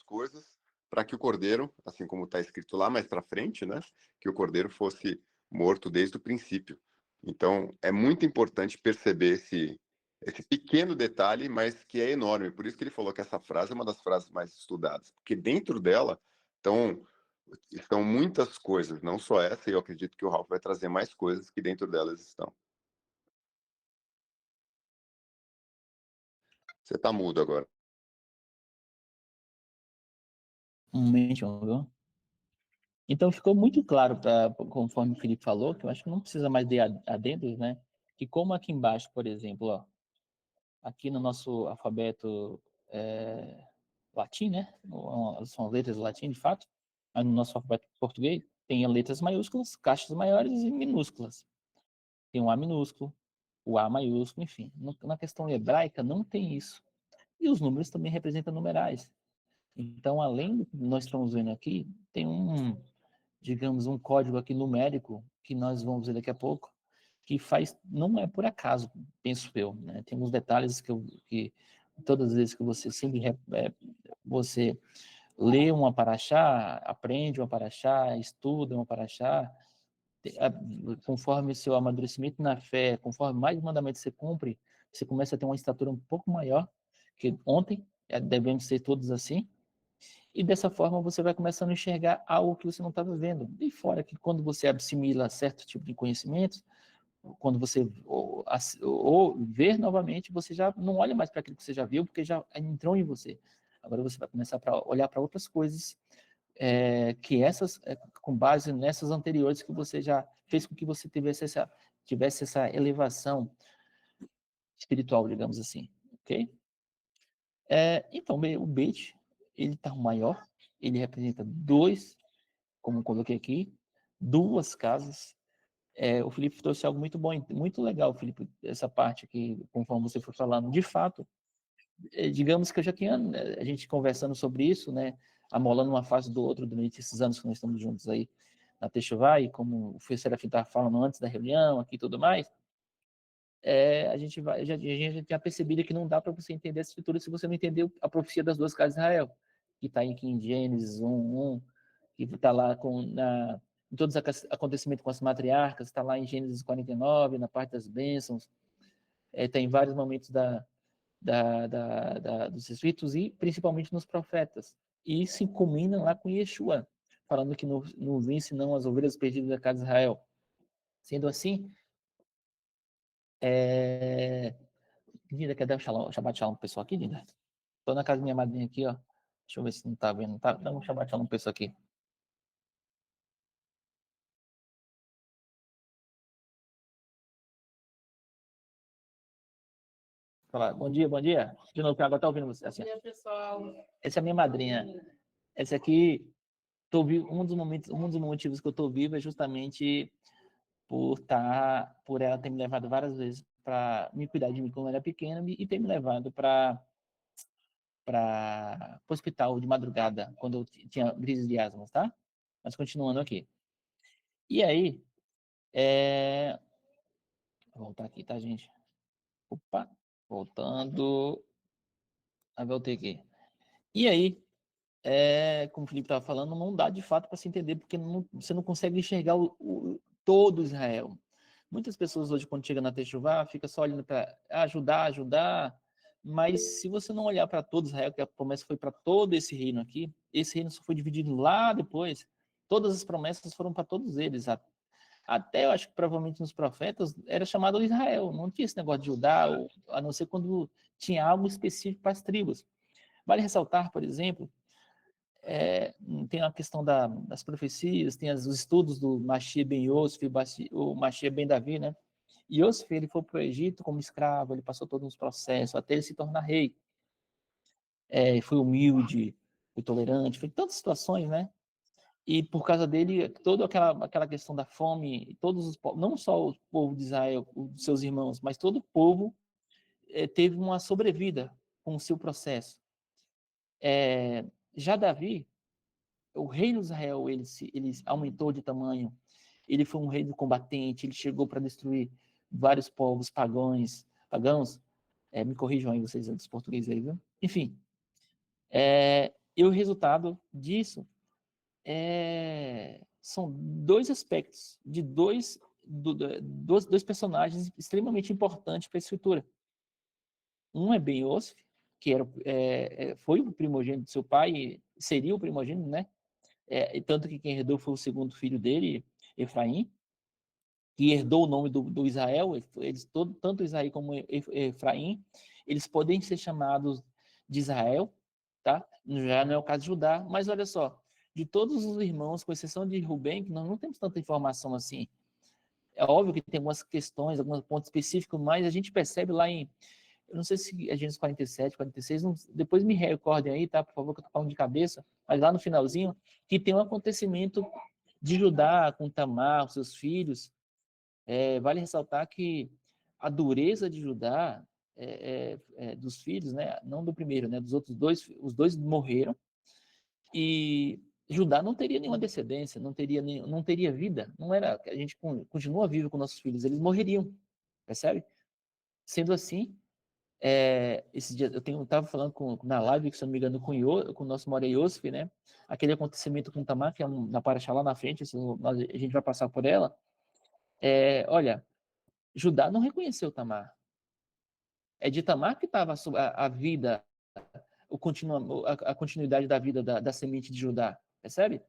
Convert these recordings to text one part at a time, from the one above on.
coisas para que o cordeiro, assim como está escrito lá mais para frente, né, que o cordeiro fosse morto desde o princípio. Então, é muito importante perceber esse pequeno detalhe, mas que é enorme. Por isso que ele falou que essa frase é uma das frases mais estudadas, porque dentro dela estão, estão muitas coisas, não só essa, e eu acredito que o Ralph vai trazer mais coisas que dentro delas estão. Você está mudo agora. Um momentinho, viu? Então ficou muito claro, conforme o Felipe falou, que eu acho que não precisa mais de adendos, né? Que como aqui embaixo, por exemplo, ó, aqui no nosso alfabeto latim, né? São letras latim, de fato. Mas no nosso alfabeto português tem letras maiúsculas, caixas maiores e minúsculas. Tem o A minúsculo, o A maiúsculo, enfim. Na questão hebraica não tem isso. E os números também representam numerais. Então, além do que nós estamos vendo aqui, tem digamos, um código aqui numérico, que nós vamos ver daqui a pouco, que faz, não é por acaso, penso eu, né? Tem uns detalhes que todas as vezes que você você lê uma paraxá, aprende uma paraxá, estuda uma paraxá, conforme seu amadurecimento na fé, conforme mais mandamentos você cumpre, você começa a ter uma estatura um pouco maior que ontem, devemos ser todos assim, e dessa forma você vai começando a enxergar algo que você não estava vendo. E fora que quando você assimila certo tipo de conhecimentos, quando você ou ver novamente, você já não olha mais para aquilo que você já viu, porque já entrou em você. Agora você vai começar a olhar para outras coisas, que com base nessas anteriores que você já fez com que você tivesse essa elevação espiritual, digamos assim, ok? Então, o Beit, ele está maior, ele representa dois, como coloquei aqui, duas casas. O Felipe trouxe algo muito bom, muito legal, Felipe, essa parte aqui, conforme você foi falando. De fato, digamos que eu já tinha, a gente conversando sobre isso, né, amolando uma face do outro durante esses anos que nós estamos juntos aí na Techuvá, e como o Serafim estava falando antes da reunião aqui e tudo mais, a gente já tinha percebido que não dá para você entender essa escritura se você não entendeu a profecia das duas casas de Israel, que está aqui em Gênesis 1:1, que está lá em todos os acontecimentos com as matriarcas, está lá em Gênesis 49, na parte das bênçãos, tem vários momentos dos escritos e principalmente nos profetas. E se combina lá com Yeshua, falando que não vence não as ovelhas perdidas da casa de Israel. Sendo assim, Linda, quer dar um Shabbat Shalom pro pessoal aqui, Linda? Tô na casa da minha madrinha aqui, ó. Deixa eu ver se não tá vendo. Tá, dá um Shabbat Shalom pro pessoal aqui. Fala, bom dia, bom dia. De novo, que agora tá ouvindo você. Assim, bom dia, pessoal. Essa é a minha madrinha. Essa aqui, um dos motivos que eu tô vivo é justamente por ela ter me levado várias vezes para me cuidar de mim quando eu era pequena e ter me levado para o hospital de madrugada, quando eu tinha crise de asma, tá? Mas continuando aqui. E aí, vou voltar aqui, tá, gente? Opa, voltando. Voltei aqui. E aí, como o Felipe estava falando, não dá de fato para se entender, porque você não consegue enxergar todo Israel. Muitas pessoas hoje, quando chegam na Techuvá, fica só olhando para ajudar, mas se você não olhar para todo Israel, que a promessa foi para todo esse reino aqui, esse reino só foi dividido lá depois, todas as promessas foram para todos eles. Até eu acho que provavelmente nos profetas era chamado Israel, não tinha esse negócio de Judá, a não ser quando tinha algo específico para as tribos. Vale ressaltar, por exemplo, tem a questão das profecias, tem os estudos do Mashiach ben Yosef, o Mashiach ben Davi, né? Yosef, ele foi para o Egito como escravo, ele passou todos os processos até ele se tornar rei. Foi humilde, foi tolerante, foi tantas situações, né? E por causa dele, toda aquela questão da fome, todos os povos, não só o povo de Israel, os seus irmãos, mas todo o povo teve uma sobrevida com o seu processo. Já Davi, o reino de Israel, ele aumentou de tamanho, ele foi um reino combatente, ele chegou para destruir vários povos pagãos, me corrijam aí vocês dos portugueses aí, viu? Enfim, E o resultado disso são dois aspectos de dois personagens extremamente importantes para a escritura. Um é Ben Yosef, que foi o primogênito do seu pai, seria o primogênito, né? E tanto que quem herdou foi o segundo filho dele, Efraim, que herdou o nome do Israel. Tanto Israel como Efraim, eles podem ser chamados de Israel, tá? Já não é o caso de Judá, mas olha só, de todos os irmãos, com exceção de Rubem, que nós não temos tanta informação assim. É óbvio que tem algumas questões, alguns pontos específicos, mas a gente percebe lá eu não sei se é Gênesis 47, 46, depois me recordem aí, tá? Por favor, que eu tô falando de cabeça, mas lá no finalzinho, que tem um acontecimento de Judá com Tamar, seus filhos. Vale ressaltar que a dureza de Judá, dos filhos, né? Não do primeiro, né? Dos outros dois, os dois morreram, e Judá não teria nenhuma descendência, não teria vida, não era, a gente continua vivo com nossos filhos, eles morreriam, percebe? Sendo assim, esse dia eu estava falando na live, que se não me engano, com o nosso Morei Yosef, né? Aquele acontecimento com Tamar, que é na paraxá lá na frente, a gente vai passar por ela. Olha, Judá não reconheceu Tamar. É de Tamar que estava a vida, a continuidade da vida da semente de Judá, percebe?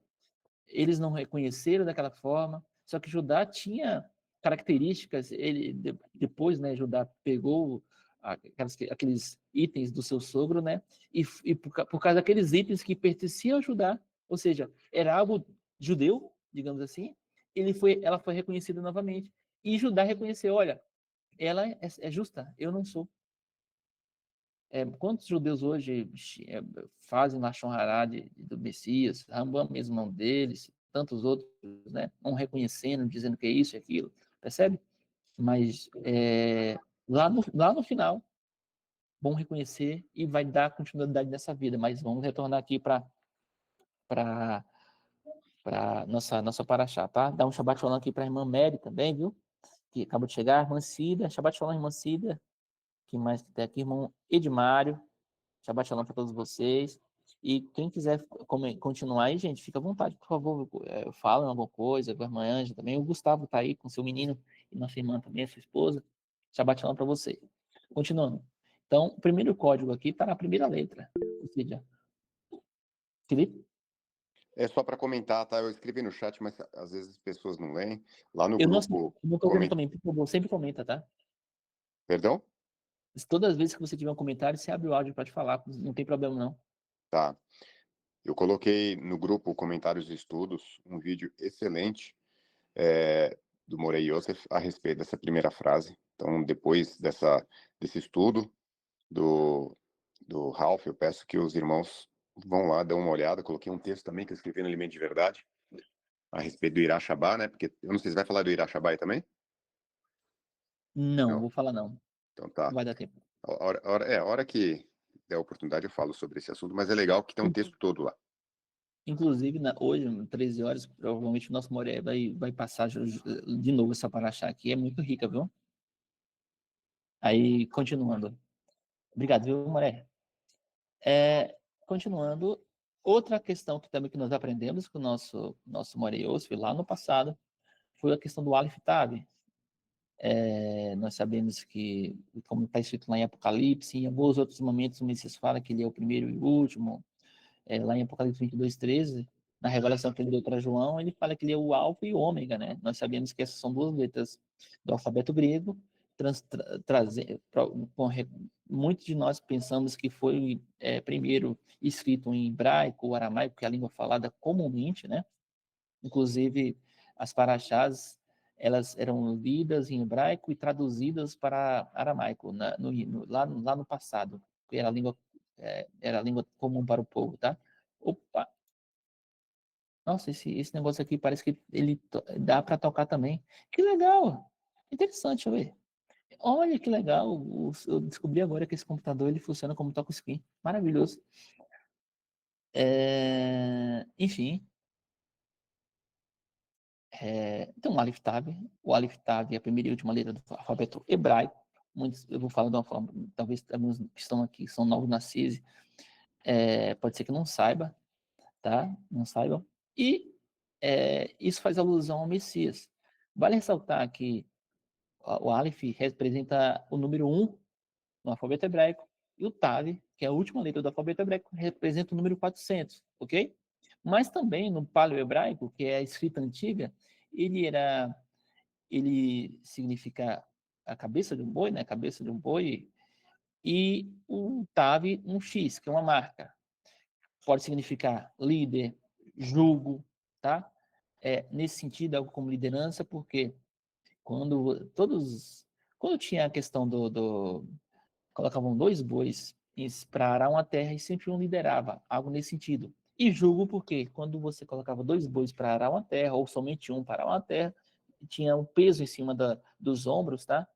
Eles não reconheceram daquela forma, só que Judá tinha características, depois, né, Judá pegou aqueles itens do seu sogro, né, e por causa daqueles itens que pertenciam a Judá, ou seja, era algo judeu, digamos assim, ela foi reconhecida novamente, e Judá reconheceu, olha, ela é justa, eu não sou. Quantos judeus hoje fazem Lashon Hará do Messias, Rambam mesmo não deles, tantos outros, né, não reconhecendo, dizendo que é isso e aquilo, percebe? Mas lá no final, vão reconhecer e vai dar continuidade nessa vida, mas vamos retornar aqui para nossa paraxá, tá? Dá um Shabbat Shalom aqui para a irmã Mary também, viu? Que acabou de chegar, irmã Cida, Shabbat Shalom, irmã Cida, que mais que tem aqui, irmão Edmário, Shabbat Shalom para todos vocês. E quem quiser continuar aí, gente, fica à vontade, por favor, falem alguma coisa, com a irmã Anja também. O Gustavo está aí com seu menino e nossa irmã também, a sua esposa. Shabbat Shalom para você. Continuando. Então, o primeiro código aqui está na primeira letra. Ou seja, Felipe, É só para comentar, tá? Eu escrevi no chat, mas às vezes as pessoas não leem. Lá no eu não grupo. estou vendo também, por favor, sempre comenta, tá? Perdão? Todas as vezes que você tiver um comentário, você abre o áudio para te falar, não tem problema não. Tá. Eu coloquei no grupo Comentários e Estudos um vídeo excelente do Morei Yosef a respeito dessa primeira frase. Então, depois desse estudo do Ralph, eu peço que os irmãos vão lá, dão uma olhada. Coloquei um texto também que eu escrevi no Alimento de Verdade a respeito do Irá Shabá, né? Porque eu não sei se vai falar do Irá Shabá aí também? Não, Não. vou falar não. Então tá. Não vai dar tempo. A hora que der a oportunidade eu falo sobre esse assunto, mas é legal que tem um texto todo lá. Inclusive, hoje, 13 horas, provavelmente o nosso Moré vai passar de novo essa paraxá aqui. É muito rica, viu? Aí, continuando. Obrigado, viu, Moré? Continuando, outra questão que nós aprendemos com o nosso Moré Yosef lá no passado foi a questão do Aleph Tav. Nós sabemos que, como está escrito lá em Apocalipse, em alguns outros momentos o Messias fala que ele é o primeiro e o último. Lá em Apocalipse 22:13, na revelação que ele deu para João, ele fala que ele é o alfa e o ômega, né? Nós sabemos que essas são duas letras do alfabeto grego, muitos de nós pensamos que foi primeiro escrito em hebraico ou aramaico, que é a língua falada comumente, né? Inclusive, as paraxás, elas eram lidas em hebraico e traduzidas para aramaico, lá no passado, que era a língua comum para o povo, tá? Opa! Nossa, esse negócio aqui parece que ele dá para tocar também. Que legal! Interessante, deixa eu ver. Olha que legal! Eu descobri agora que esse computador ele funciona como toca screen. Maravilhoso. Enfim, então o Aleph Tav. O Aleph Tav é a primeira e última letra do alfabeto hebraico. Eu vou falar de uma forma, talvez alguns que estão aqui são novos na CISI, pode ser que não saiba, tá? Não saibam. E isso faz alusão ao Messias. Vale ressaltar que o Aleph representa o número um no alfabeto hebraico, e o Tav, que é a última letra do alfabeto hebraico, representa o número 400, ok? Mas também no paleo-hebraico, que é a escrita antiga, ele significa a cabeça de um boi, né? A cabeça de um boi, e o Tav, um X, que é uma marca. Pode significar líder, jugo, tá? Nesse sentido, algo como liderança, porque quando tinha a questão colocavam dois bois para arar uma terra e sempre um liderava, algo nesse sentido. E julgo porque quando você colocava dois bois para arar uma terra, ou somente um para arar uma terra, tinha um peso em cima dos ombros, tá?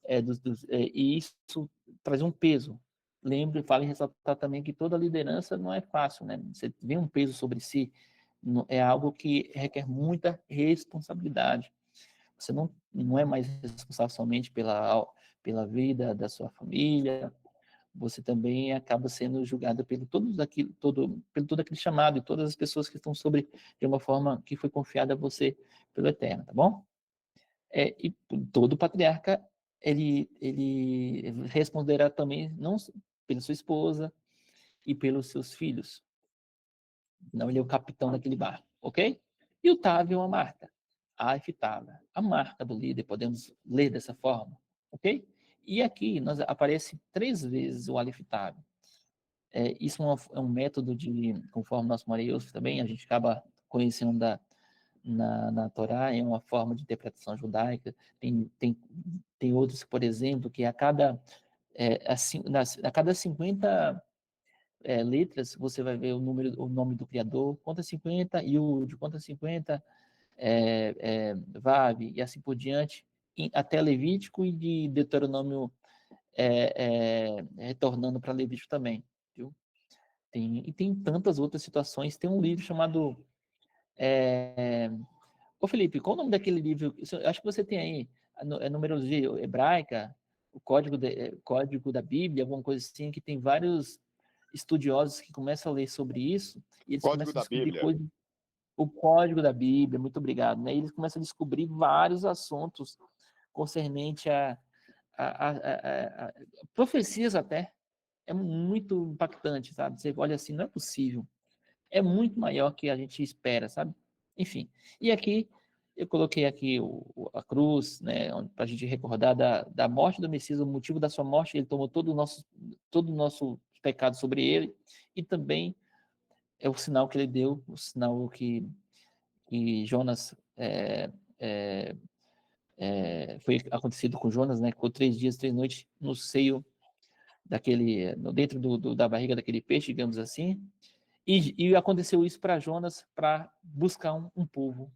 E isso traz um peso. Lembre, fale e ressaltar também que toda liderança não é fácil, né? Você vê um peso sobre si, é algo que requer muita responsabilidade. Você não é mais responsável somente pela vida da sua família, você também acaba sendo julgado pelo todo aquele chamado e todas as pessoas que estão sobre de uma forma que foi confiada a você pelo Eterno, tá bom? E todo patriarca ele responderá também não pela sua esposa e pelos seus filhos. Não, ele é o capitão daquele barco, ok? E o Tav é uma marca. A Tava, a marca do líder, podemos ler dessa forma, ok? E aqui aparece 3 vezes o Aleph Tav. Isso é um método conforme nosso Maria Yosef também, a gente acaba conhecendo na Torá, é uma forma de interpretação judaica. Tem outros, por exemplo, que a cada 50 letras, você vai ver o nome do Criador, conta 50, Yud, conta 50, Vav, e assim por diante, até Levítico e de Deuteronômio retornando para Levítico também, viu? E tem tantas outras situações. Tem um livro chamado. Ô Felipe, qual o nome daquele livro? Acho que você tem aí, a numerologia hebraica, código da Bíblia, alguma coisa assim, que tem vários estudiosos que começam a ler sobre isso e eles Código começam a da descobrir Bíblia. coisas. O código da Bíblia, muito obrigado. Né? E eles começam a descobrir vários assuntos concernente a profecias até. É muito impactante, sabe? Você olha assim, não é possível. É muito maior que a gente espera, sabe? Enfim. E aqui, eu coloquei aqui a cruz, né? Para a gente recordar da morte do Messias, o motivo da sua morte, ele tomou todo o nosso pecado sobre ele, e também é o sinal que ele deu, o sinal que Jonas foi acontecido com Jonas, né? Ficou 3 dias, 3 noites no seio dentro da barriga daquele peixe, digamos assim. E aconteceu isso para Jonas para buscar um povo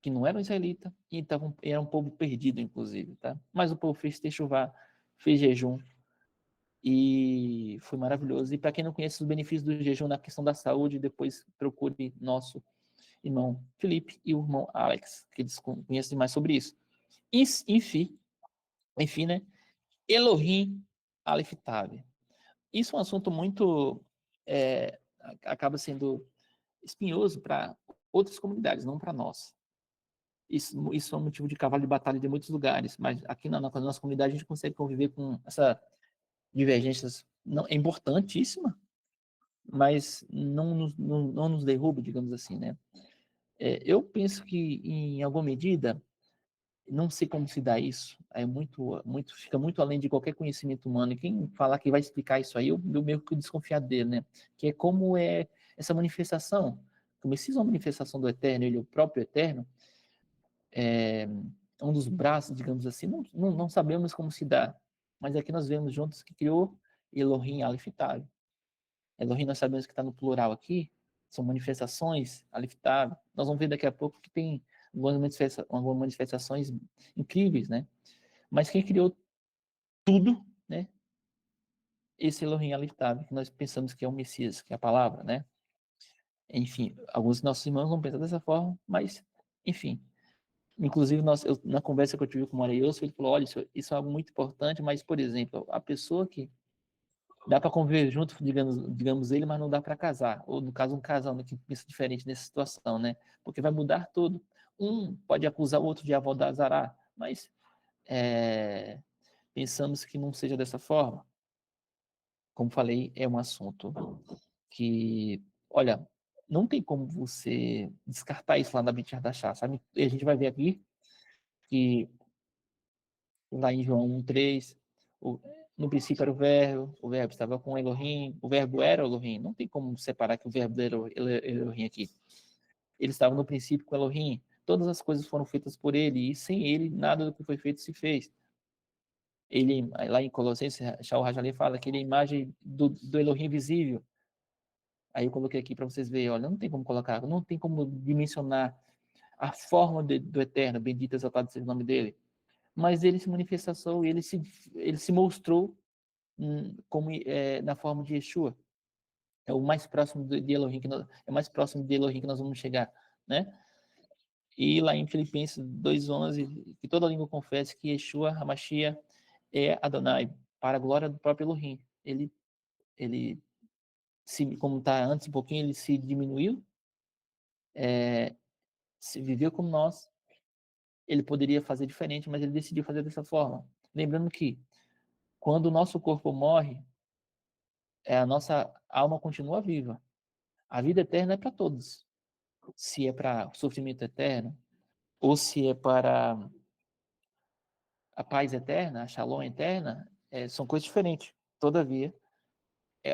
que não era um israelita e era um povo perdido, inclusive, tá? Mas o povo fez techuvá, fez jejum e foi maravilhoso. E para quem não conhece os benefícios do jejum na questão da saúde, depois procure nosso irmão Felipe e o irmão Alex, que eles conhecem mais sobre isso. Enfim, né? Elohim Aleph Tav. Isso é um assunto muito acaba sendo espinhoso para outras comunidades, não para nós. Isso é um motivo de cavalo de batalha de muitos lugares, mas aqui na nossa comunidade a gente consegue conviver com essa divergências, não, é importantíssima, mas não nos derruba, digamos assim, né? Eu penso que, em alguma medida, não sei como se dá isso, fica muito além de qualquer conhecimento humano, e quem falar que vai explicar isso aí, eu meio que desconfiar dele, né? Que é como é essa manifestação, como se é uma manifestação do Eterno, ele é o próprio Eterno, um dos braços, digamos assim, não sabemos como se dá, mas aqui nós vemos juntos que criou Elohim Aleph Tav. Elohim nós sabemos que está no plural aqui, são manifestações, Aleph Tav. Nós vamos ver daqui a pouco que tem algumas manifestações incríveis, né? Mas quem criou tudo, né? Esse Elohim Aleph Tav, que nós pensamos que é o Messias, que é a palavra, né? Enfim, alguns de nossos irmãos não pensam dessa forma, mas, enfim, inclusive, na conversa que eu tive com o Marius, ele falou, olha, isso é algo muito importante, mas, por exemplo, a pessoa que Dá para conviver junto, digamos ele, mas não dá para casar. Ou, no caso, um casal, né, que pensa diferente nessa situação, né? Porque vai mudar tudo. Um pode acusar o outro de avó da Azará, mas pensamos que não seja dessa forma. Como falei, é um assunto que, olha, não tem como você descartar isso lá na Brit Chá, sabe? E a gente vai ver aqui que lá em João 1:3, no princípio era o verbo estava com Elohim, o verbo era Elohim. Não tem como separar que o verbo era Elohim aqui. Ele estava no princípio com Elohim. Todas as coisas foram feitas por ele, e sem ele, nada do que foi feito se fez. Ele, lá em Colossenses, Shaul Rajali fala que ele é a imagem do Elohim visível. Aí eu coloquei aqui para vocês verem, olha, não tem como colocar, não tem como dimensionar a forma do Eterno, bendito exaltado seja o nome dele. Mas ele se manifestou, ele se mostrou como na forma de Yeshua. É o mais próximo de Elohim é mais próximo de Elohim que nós vamos chegar, né? E lá em Filipenses 2:11, que toda língua confesse que Yeshua Hamashia é Adonai, para a glória do próprio Elohim. Ele como está antes um pouquinho, ele se diminuiu, se viveu como nós. Ele poderia fazer diferente, mas ele decidiu fazer dessa forma. Lembrando que quando o nosso corpo morre, a nossa alma continua viva. A vida eterna é para todos. Se é para o sofrimento eterno, ou se é para a paz eterna, a shalom eterna, são coisas diferentes. Todavia,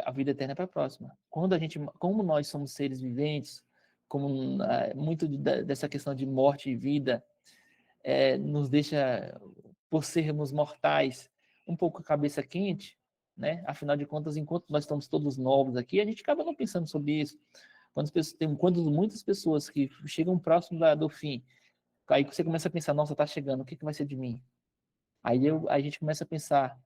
a vida eterna é para a próxima. Como nós somos seres viventes, como muito dessa questão de morte e vida nos deixa, por sermos mortais, um pouco a cabeça quente, né? Afinal de contas, enquanto nós estamos todos novos aqui, a gente acaba não pensando sobre isso. Quando muitas pessoas que chegam próximo do fim, aí você começa a pensar, nossa, tá chegando, o que vai ser de mim? A gente começa a pensar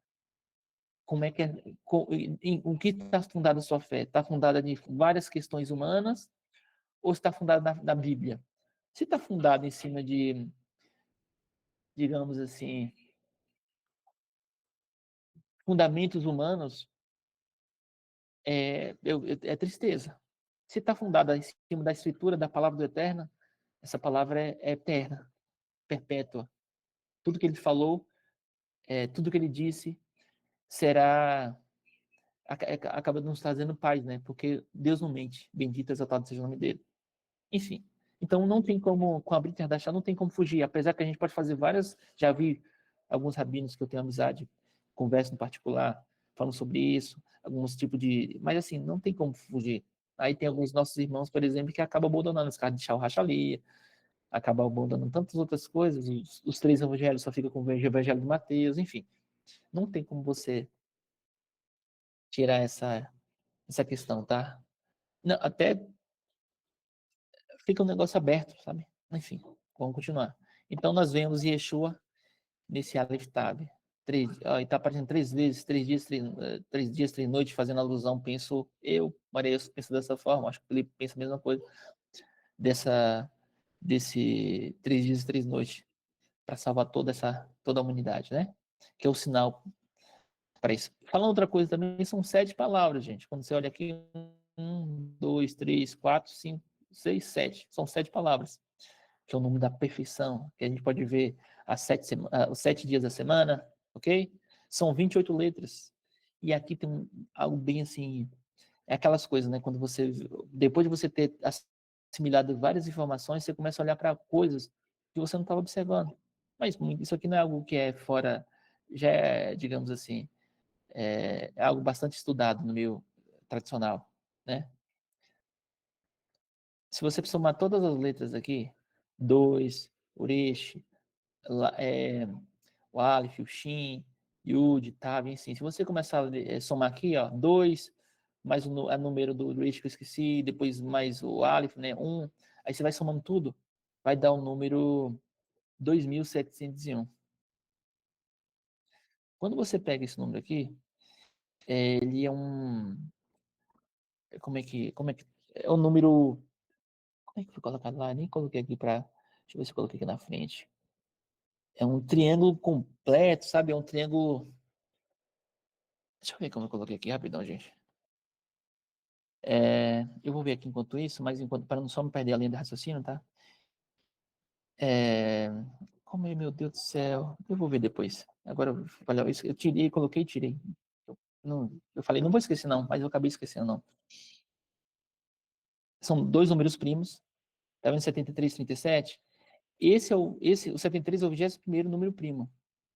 como é que o que está fundada a sua fé? Está fundada em várias questões humanas ou está fundada na Bíblia? Se está fundada em cima de, digamos assim, fundamentos humanos, é tristeza. Se está fundada em cima da escritura, da palavra do Eterno, essa palavra é eterna, perpétua. Tudo que ele falou, tudo que ele disse, será acaba nos trazendo paz, né? Porque Deus não mente. Bendito exaltado seja o nome dele. Enfim. Então não tem como, com a Brit Hadashah, não tem como fugir. Apesar que a gente pode fazer várias. Já vi alguns rabinos que eu tenho amizade, conversa no particular, falando sobre isso, alguns tipos de. Mas assim, não tem como fugir. Aí tem alguns nossos irmãos, por exemplo, que acabam abandonando os caras de Shal Rachalia, acabam abandonando tantas outras coisas. Os três evangelhos só ficam com o evangelho de Mateus, enfim. Não tem como você tirar essa questão, tá? Não, até fica um negócio aberto, sabe? Enfim, vamos continuar. Então nós vemos Yeshua nesse Aleph Tab. Está aparecendo 3 vezes, 3 dias, 3 noites, fazendo alusão, penso eu, Maria, eu penso dessa forma, acho que ele pensa a mesma coisa, desse 3 dias, 3 noites, para salvar toda a humanidade, né? Que é o sinal para isso. Falando outra coisa também, são 7 palavras, gente. Quando você olha aqui, 1, 2, 3, 4, 5, 6, 7. São 7 palavras, que é o número da perfeição, que a gente pode ver os 7 dias da semana, ok? São 28 letras. E aqui tem algo bem assim, é aquelas coisas, né? Quando depois de você ter assimilado várias informações, você começa a olhar para coisas que você não estava observando. Mas isso aqui não é algo que é fora, já é, digamos assim, é algo bastante estudado no meio tradicional, né? Se você somar todas as letras aqui, 2, Uresh, o Aleph, o Shin, Yud, Tav, enfim. Se você começar a somar aqui, ó, 2, mais o número do Uresh que eu esqueci, depois mais o Aleph, né, 1, aí você vai somando tudo, vai dar o número 2701. Quando você pega esse número aqui, ele é um... Como é que... É um número... Como é que foi colocado lá? Nem coloquei aqui para... Deixa eu ver se eu coloquei aqui na frente. É um triângulo completo, sabe? É um triângulo Deixa eu ver como eu coloquei aqui rapidão, gente. Eu vou ver aqui enquanto isso, mas enquanto para não só me perder a linha de raciocínio, tá? Como é, meu Deus do céu? Eu vou ver depois. Agora, olha, eu tirei, coloquei e tirei. Eu falei, não vou esquecer não, mas eu acabei esquecendo não. São dois números primos, tá vendo 73 e 37? O 73 é o 21º número primo.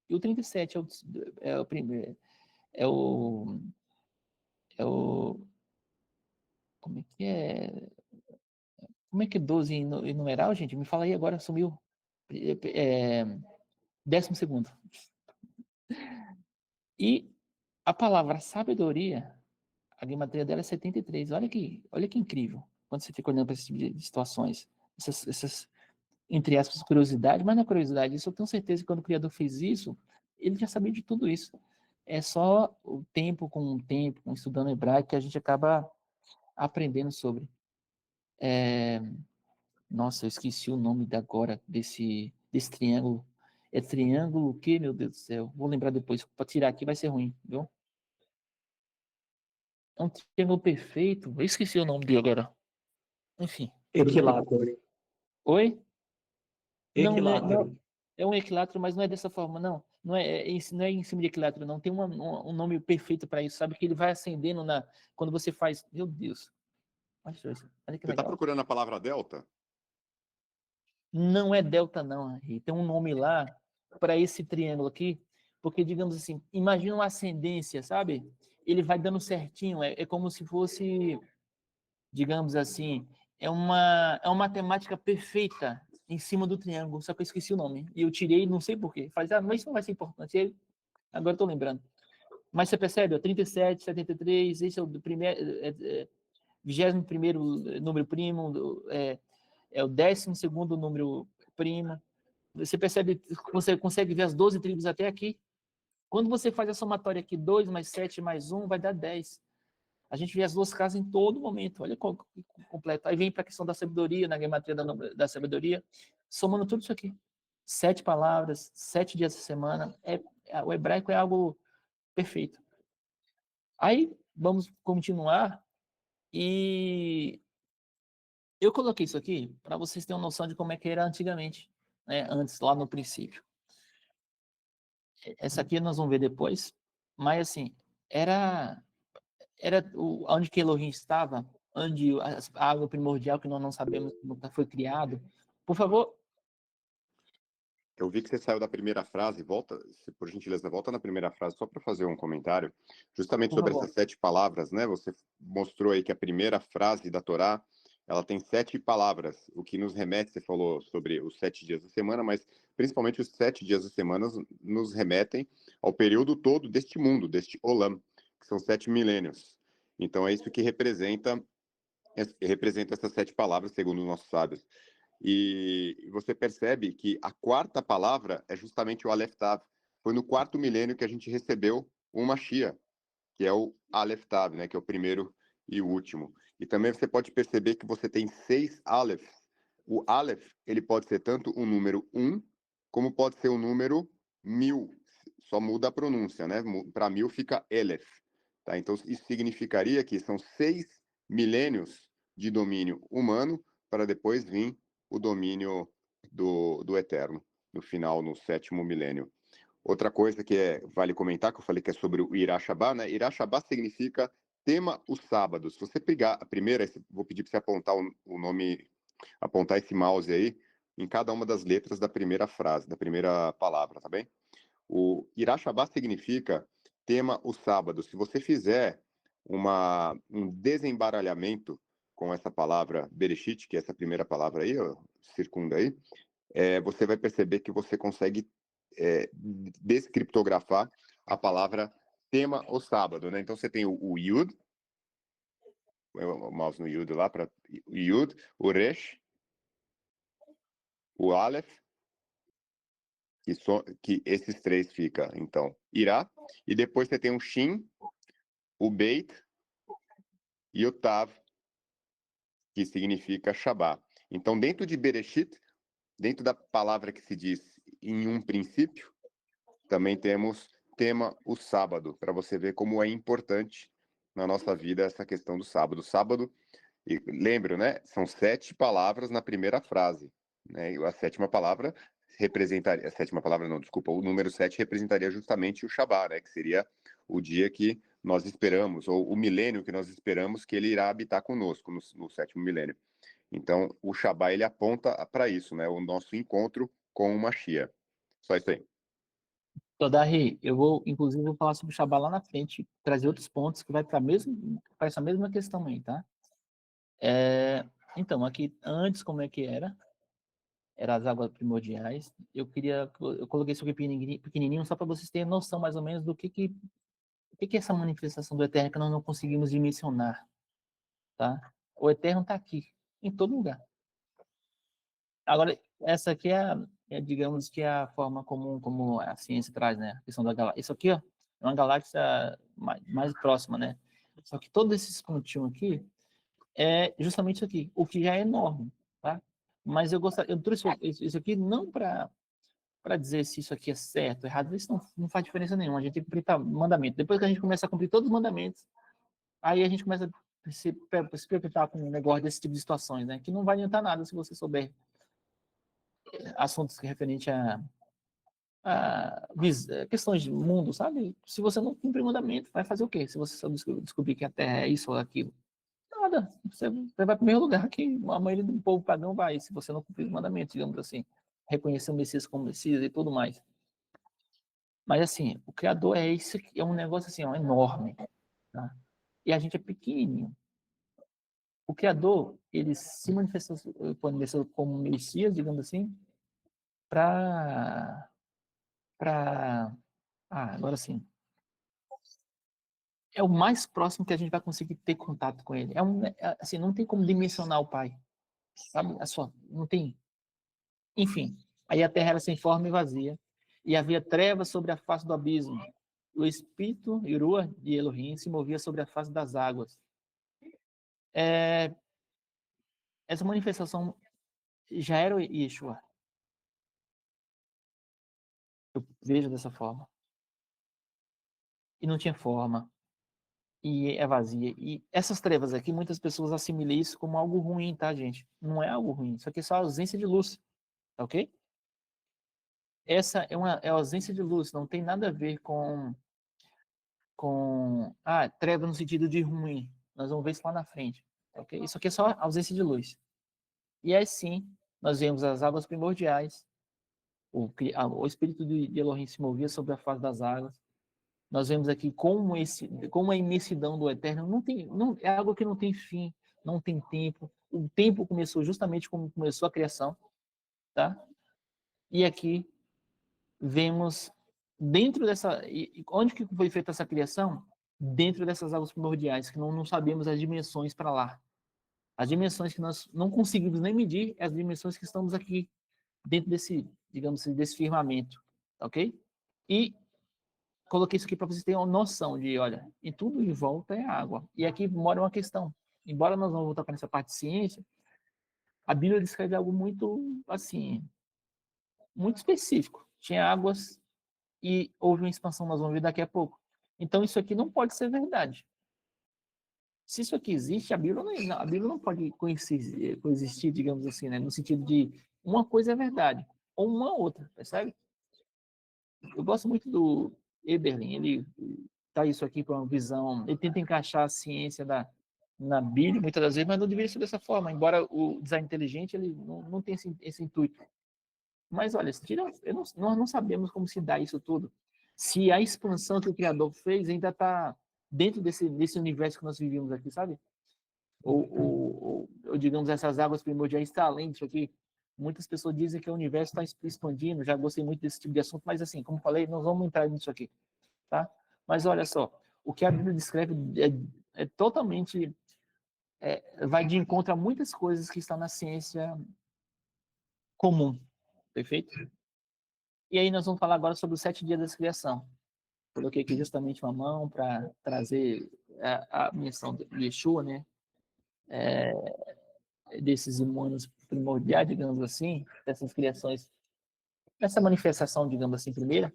E o 37 é o primeiro, é o, é o, como é que é? Como é que é 12 em numeral, gente? Me fala aí agora, sumiu. É, 12º. E a palavra sabedoria, a gematria dela é 73. Olha que incrível. Quando você fica olhando para esse tipo de situações. Essas, entre aspas, curiosidade, mas não é curiosidade. Isso eu tenho certeza que quando o criador fez isso, ele já sabia de tudo isso. É só o tempo, com estudando hebraico, que a gente acaba aprendendo sobre. Nossa, eu esqueci o nome agora desse triângulo. É triângulo o quê, meu Deus do céu? Vou lembrar depois. Para tirar aqui vai ser ruim, viu? É um triângulo perfeito. Eu esqueci o nome dele agora. Enfim. Equilátero. Oi? Não, Equilátero. é um equilátero, mas não é dessa forma, não. Não é em cima de equilátero, não. Tem um nome perfeito para isso, sabe? Que ele vai acendendo quando você faz. Meu Deus. Olha que Você está legal. procurando a palavra delta? Não é delta, não, Henri. Tem um nome lá para esse triângulo aqui, porque, digamos assim, imagina uma ascendência, sabe? Ele vai dando certinho, é como se fosse, digamos assim, é uma matemática perfeita em cima do triângulo, só que eu esqueci o nome. E eu tirei, não sei porquê. Falei, mas isso não vai ser importante. Agora eu tô lembrando. Mas você percebe, ó, 37, 73, esse é o primeiro, 21º número primo, é o 12º número primo. Você percebe, você consegue ver as 12 tribos até aqui. Quando você faz a somatória aqui, 2 mais 7 mais 1 vai dar 10. A gente vê as duas casas em todo momento. Olha qual completo. Aí vem para a questão da sabedoria, na gematria da sabedoria, somando tudo isso aqui. 7 palavras, 7 dias da semana. O hebraico é algo perfeito. Aí, vamos continuar. E eu coloquei isso aqui para vocês terem uma noção de como é que era antigamente, né? Antes, lá no princípio. Essa aqui nós vamos ver depois, mas assim, era onde que Elohim estava, onde a água primordial que nós não sabemos nunca foi criado. Por favor. Eu vi que você saiu da primeira frase, volta, se por gentileza, volta na primeira frase só para fazer um comentário, justamente Por sobre favor. essas 7 palavras, né? Você mostrou aí que a primeira frase da Torá, ela tem 7 palavras, o que nos remete, você falou sobre os 7 dias da semana, mas principalmente os 7 dias da semana nos remetem ao período todo deste mundo, deste Olam, que são 7 milênios. Então é isso que representa essas 7 palavras, segundo os nossos sábios. E você percebe que a quarta palavra é justamente o Aleph Tav. Foi no quarto milênio que a gente recebeu o Mashiach, que é o Aleph Tav, né, que é o primeiro e o último. E também você pode perceber que você tem 6 Alephs. O Aleph, ele pode ser tanto o número 1, como pode ser o número 1000. Só muda a pronúncia, né? Para 1000 fica Elef. Tá? Então, isso significaria que são 6 milênios de domínio humano para depois vir o domínio do Eterno, no final, no 7º milênio. Outra coisa que vale comentar, que eu falei que é sobre o Irá Shabá, né? Irá Shabá significa tema os sábados. Se você pegar a primeira, vou pedir para você apontar o nome, apontar esse mouse aí, em cada uma das letras da primeira frase, da primeira palavra, tá bem? O Irá Shabá significa tema os sábados. Se você fizer um desembaralhamento com essa palavra Bereshit, que é essa primeira palavra aí, ó, circunda aí, você vai perceber que você consegue descriptografar a palavra tema o sábado, né? Então você tem o Yud, o mouse no Yud lá, para o Yud, o Resh, o Aleph, que esses três fica, então, Irá, e depois você tem o Shin, o Beit e o Tav, que significa Shabá. Então, dentro de Bereshit, dentro da palavra que se diz em um princípio, também temos tema o sábado, para você ver como é importante na nossa vida essa questão do sábado. Sábado, e lembro, né? São 7 palavras na primeira frase, né? E a sétima palavra representaria, a sétima palavra não, desculpa, o número 7 representaria justamente o Shabá, né? Que seria o dia que nós esperamos, ou o milênio que nós esperamos que ele irá habitar conosco no sétimo milênio. Então, o Shabá, ele aponta para isso, né? O nosso encontro com o Mashiach. Só isso aí. Todarri, eu vou, inclusive, vou falar sobre o Shabá lá na frente, trazer outros pontos que vai para essa mesma questão aí, tá? Então, aqui, antes, como é que era? Era as águas primordiais. Eu coloquei isso aqui pequenininho só para vocês terem noção, mais ou menos, do que é essa manifestação do Eterno que nós não conseguimos dimensionar, tá? O Eterno está aqui, em todo lugar. Agora, essa aqui digamos que é a forma como a ciência traz, né? A questão da galáxia. Isso aqui, ó, é uma galáxia mais próxima, né? Só que todos esses pontinhos aqui é justamente isso aqui, o que já é enorme, tá? Mas eu trouxe isso aqui não para dizer se isso aqui é certo ou errado, isso não faz diferença nenhuma, a gente tem que cumprir mandamento. Depois que a gente começa a cumprir todos os mandamentos, aí a gente começa a se preocupar com um negócio desse tipo de situações, né? Que não vai adiantar nada se você souber assuntos referentes a questões de mundo, sabe? Se você não cumprir mandamento, vai fazer o quê? Se você só descobrir que a Terra é isso ou aquilo. Nada. Você vai para o primeiro lugar que a maioria do povo pagão vai, se você não cumprir os mandamentos, digamos assim. Reconhecer o Messias como Messias e tudo mais. Mas assim, o Criador é isso, é um negócio assim, ó, enorme. Tá? E a gente é pequenininho. O Criador, ele se manifestou como Messias, digamos assim, para agora sim. É o mais próximo que a gente vai conseguir ter contato com ele. Assim, não tem como dimensionar o Pai. Sabe? Não tem. Enfim, aí a terra era sem forma e vazia, e havia trevas sobre a face do abismo. O espírito Irua de Elohim se movia sobre a face das águas. Essa manifestação já era o Yeshua. Eu vejo dessa forma. E não tinha forma. E é vazia. E essas trevas aqui, muitas pessoas assimilam isso como algo ruim, tá, gente? Não é algo ruim. Isso aqui é só ausência de luz. Tá ok? Essa é a ausência de luz. Não tem nada a ver com treva no sentido de ruim. Nós vamos ver isso lá na frente. Tá ok? Isso aqui é só ausência de luz. E aí sim, nós vemos as águas primordiais. O espírito de Elohim se movia sobre a face das águas. Nós vemos aqui como a imensidão do Eterno é algo que não tem fim, não tem tempo. O tempo começou justamente como começou a criação, tá? E aqui vemos dentro dessa, onde que foi feita essa criação? Dentro dessas águas primordiais, que não sabemos as dimensões para lá. As dimensões que nós não conseguimos nem medir, as dimensões que estamos aqui dentro desse, digamos assim, desse firmamento, ok? E coloquei isso aqui para vocês terem uma noção de, olha, em tudo em volta é água. E aqui mora uma questão. Embora nós vamos voltar para essa parte de ciência, a Bíblia descreve algo muito, assim, muito específico. Tinha águas e houve uma expansão, nós vamos ver daqui a pouco. Então, isso aqui não pode ser verdade. Se isso aqui existe, a Bíblia não pode coexistir, digamos assim, né? No sentido de uma coisa é verdade, ou uma outra, percebe? Eu gosto muito do Eberlin, ele tá isso aqui para uma visão, ele tenta encaixar a ciência na Bíblia, muitas das vezes, mas não deveria ser dessa forma, embora o design inteligente, ele não tem esse intuito. Mas olha, nós não sabemos como se dá isso tudo. Se a expansão que o Criador fez ainda está dentro desse universo que nós vivemos aqui, sabe? Ou digamos, essas águas primordiais está além disso aqui. Muitas pessoas dizem que o universo está expandindo, já gostei muito desse tipo de assunto, mas assim, como falei, nós vamos entrar nisso aqui, tá? Mas olha só, o que a Bíblia descreve é totalmente, vai de encontro a muitas coisas que estão na ciência comum, perfeito? E aí nós vamos falar agora sobre os 7 dias da criação. Coloquei aqui justamente uma mão para trazer a menção de Yeshua, né? Desses humanos primordiais, digamos assim, dessas criações, dessa manifestação, digamos assim, primeira.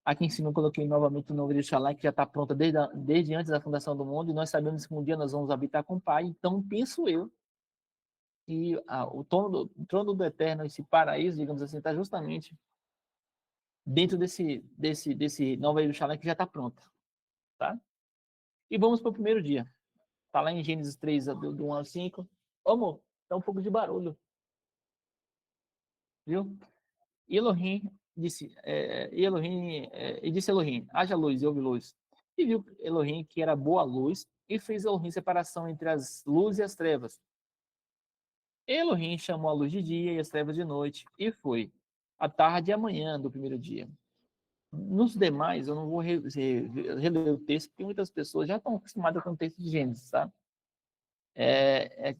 Aqui em cima eu coloquei novamente o novo Jerusalém, que já está pronta desde antes da fundação do mundo, e nós sabemos que um dia nós vamos habitar com o Pai, então penso eu que o trono do Eterno, esse paraíso, digamos assim, está justamente dentro desse Nova Jerusalém que já está pronta, tá? E vamos para o primeiro dia. Está lá em Gênesis 3, do 1 ao 5. Ô, amor, tá um pouco de barulho, viu? E Elohim disse, e disse Elohim, haja luz, e houve luz. E viu Elohim que era boa luz, e fez Elohim separação entre as luzes e as trevas. Elohim chamou a luz de dia e as trevas de noite, e foi a tarde e a manhã do primeiro dia. Nos demais, eu não vou reler o texto, porque muitas pessoas já estão acostumadas com o texto de Gênesis, tá?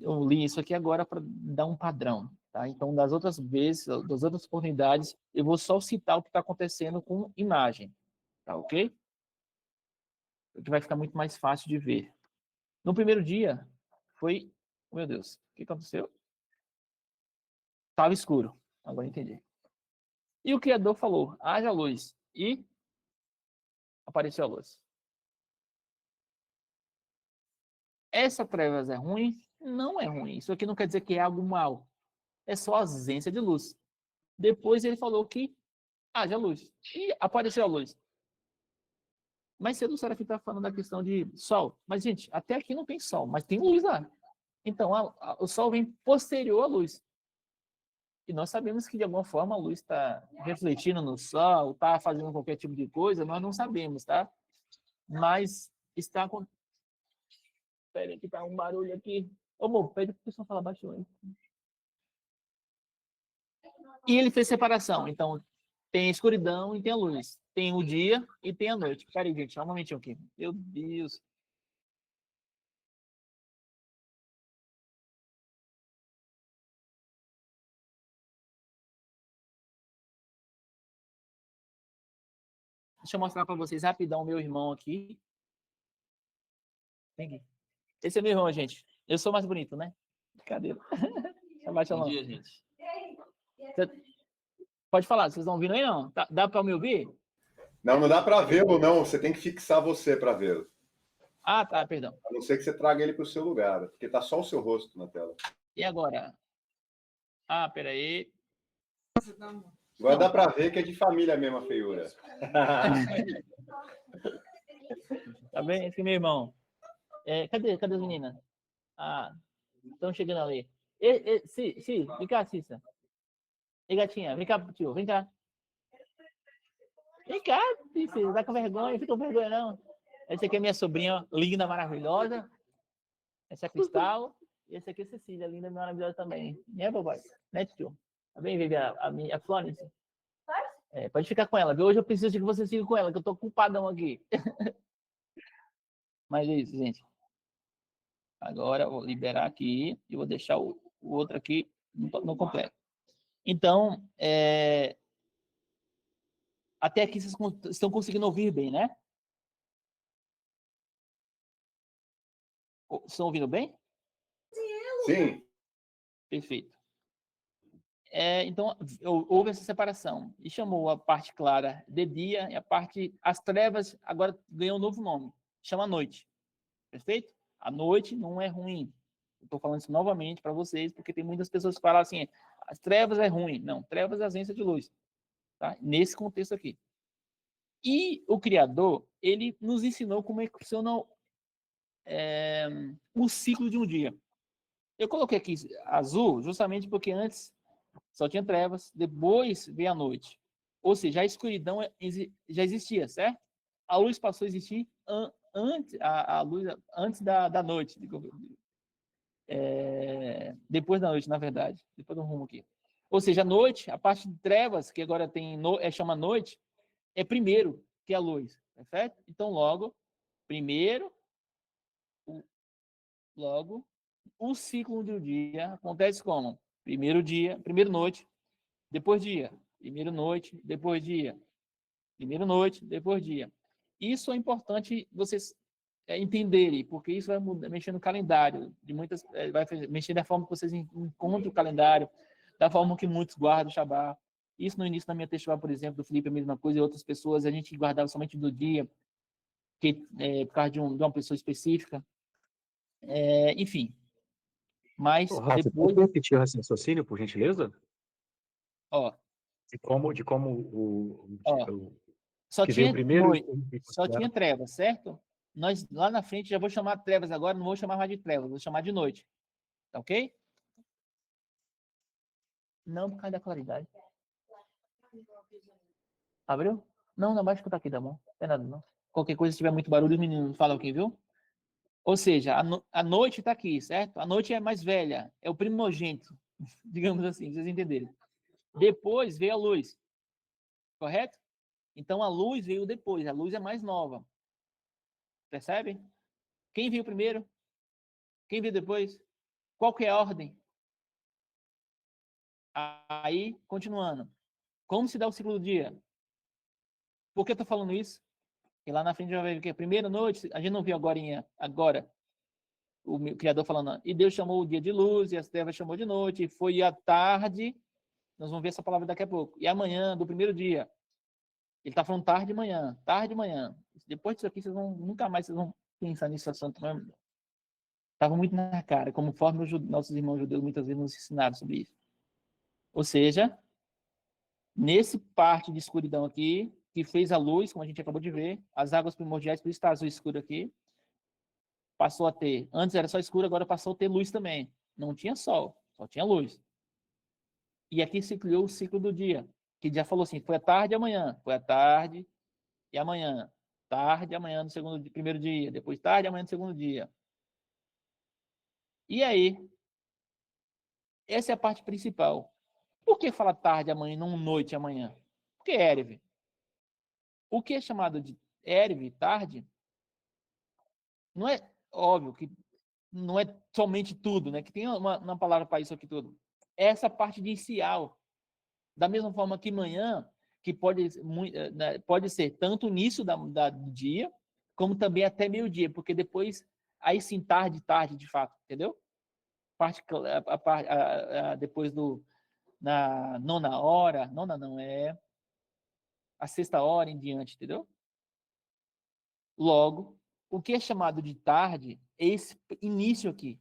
Eu li isso aqui agora para dar um padrão, tá? Então, das outras vezes, das outras oportunidades, eu vou só citar o que está acontecendo com imagem, tá ok? Que vai ficar muito mais fácil de ver. No primeiro dia, foi... Meu Deus, o que aconteceu? Estava escuro, agora entendi. E o Criador falou, haja luz, e apareceu a luz. Essa trevas é ruim? Não é ruim. Isso aqui não quer dizer que é algo mal. É só ausência de luz. Depois ele falou que haja luz. E apareceu a luz. Mais cedo o Serafim está falando da questão de sol. Mas, gente, até aqui não tem sol, mas tem luz lá. Então, o sol vem posterior à luz. E nós sabemos que, de alguma forma, a luz está refletindo no sol, está fazendo qualquer tipo de coisa, nós não sabemos, tá? Mas está acontecendo. Espera aí que tá um barulho aqui. Ô, amor, pede para o pessoal falar baixo aí. E ele fez separação. Então, tem a escuridão e tem a luz. Tem o dia e tem a noite. Peraí, gente, só um momentinho aqui. Meu Deus. Deixa eu mostrar para vocês rapidão o meu irmão aqui. Vem aqui. Esse é meu irmão, gente. Eu sou mais bonito, né? Cadê? Bom dia, gente. Pode falar, vocês estão ouvindo aí, não? Dá para me ouvir? Não, não dá para vê-lo, não. Você tem que fixar você para vê-lo. Ah, tá, perdão. A não ser que você traga ele para o seu lugar, porque está só o seu rosto na tela. E agora? Ah, peraí. Agora dá para ver que é de família mesmo a feiura. Tá bem? Esse é meu irmão. Cadê as meninas? Ah, estão chegando ali. Sim, vem cá, Cissa. E gatinha, vem cá, tio, vem cá. Vem cá, Cissa, não tá com vergonha, fica com vergonha não. Essa aqui é minha sobrinha, linda, maravilhosa. Essa é a Cristal. E essa aqui é a Cecília, linda e maravilhosa também. Né, papai? Né, tio? Tá bem, Vivi? A Florence? Pode ficar com ela, viu? Hoje eu preciso que você fique com ela, que eu tô ocupadão aqui. Mas é isso, gente. Agora eu vou liberar aqui e vou deixar o outro aqui no completo. Então, até aqui vocês estão conseguindo ouvir bem, né? Estão ouvindo bem? Sim. Perfeito. Então, houve essa separação e chamou a parte clara de dia e as trevas agora ganhou um novo nome, chama noite. Perfeito? A noite não é ruim. Estou falando isso novamente para vocês, porque tem muitas pessoas que falam assim, as trevas é ruim. Não, trevas é ausência de luz. Tá? Nesse contexto aqui. E o Criador, ele nos ensinou como é que funciona o ciclo de um dia. Eu coloquei aqui azul justamente porque antes só tinha trevas, depois veio a noite. Ou seja, a escuridão já existia, certo? A luz passou a existir a luz antes da noite. Depois da noite, na verdade. Depois do rumo aqui. Ou seja, a noite, a parte de trevas, que agora chama noite, é primeiro que a luz, certo? Então, logo, o ciclo do dia acontece como? Primeiro dia, primeiro noite, depois dia. Primeiro noite, depois dia. Primeiro noite, depois dia. Isso é importante vocês entenderem, porque isso vai mexer no calendário de muitas, vai mexer da forma que vocês encontram o calendário, da forma que muitos guardam o Shabá. Isso no início da minha textual, por exemplo, do Felipe, a mesma coisa, e outras pessoas, a gente guardava somente do dia, por causa de uma pessoa específica. Enfim, mas Rafa, depois, pode repetir o raciocínio, por gentileza? ó, De como ó, só que veio tinha primeiro noite, e só tinha considera. trevas, certo? Nós, lá na frente, já vou chamar de trevas agora, não vou chamar mais de trevas, vou chamar de noite, tá ok? Não, por causa da claridade. Abriu? Não, não vai escutar aqui, tá bom? Não tem nada, não. Qualquer coisa, se tiver muito barulho, os meninos falam aqui, viu? Ou seja, a noite está aqui, certo? A noite é mais velha, é o primogênito, digamos assim, vocês entenderem. Depois veio a luz, correto? Então a luz veio depois, a luz é mais nova. Percebe? Quem veio primeiro? Quem veio depois? Qual que é a ordem? Aí, continuando. Como se dá o ciclo do dia? Por que eu estou falando isso? E lá na frente já vai ver que a primeira noite, a gente não viu agora o Criador falando, e Deus chamou o dia de luz, e as trevas chamou de noite, e foi à tarde, nós vamos ver essa palavra daqui a pouco, e amanhã, do primeiro dia. Ele está falando tarde de manhã, tarde de manhã. Depois disso aqui, nunca mais vocês vão pensar nesse assunto. Estava muito na cara, conforme nossos irmãos judeus muitas vezes nos ensinaram sobre isso. Ou seja, nesse parte de escuridão aqui, que fez a luz, como a gente acabou de ver, as águas primordiais, por isso está azul escuro aqui, passou a ter, antes era só escuro, agora passou a ter luz também. Não tinha sol, só tinha luz. E aqui se criou o ciclo do dia, que já falou assim, foi a tarde e amanhã, foi a tarde e amanhã, tarde e amanhã no primeiro dia, depois tarde e amanhã no segundo dia. E aí, essa é a parte principal. Por que fala tarde amanhã e não noite amanhã? Porque é Erev. O que é chamado de Erev, tarde, não é óbvio que não é somente tudo, né? Que tem uma palavra para isso aqui tudo. É essa parte inicial. Da mesma forma que manhã, que pode ser tanto o início do dia, como também até meio-dia, porque depois, aí sim, tarde, de fato, entendeu? Depois na nona hora, nona não, é a sexta hora em diante, entendeu? Logo, o que é chamado de tarde é esse início aqui,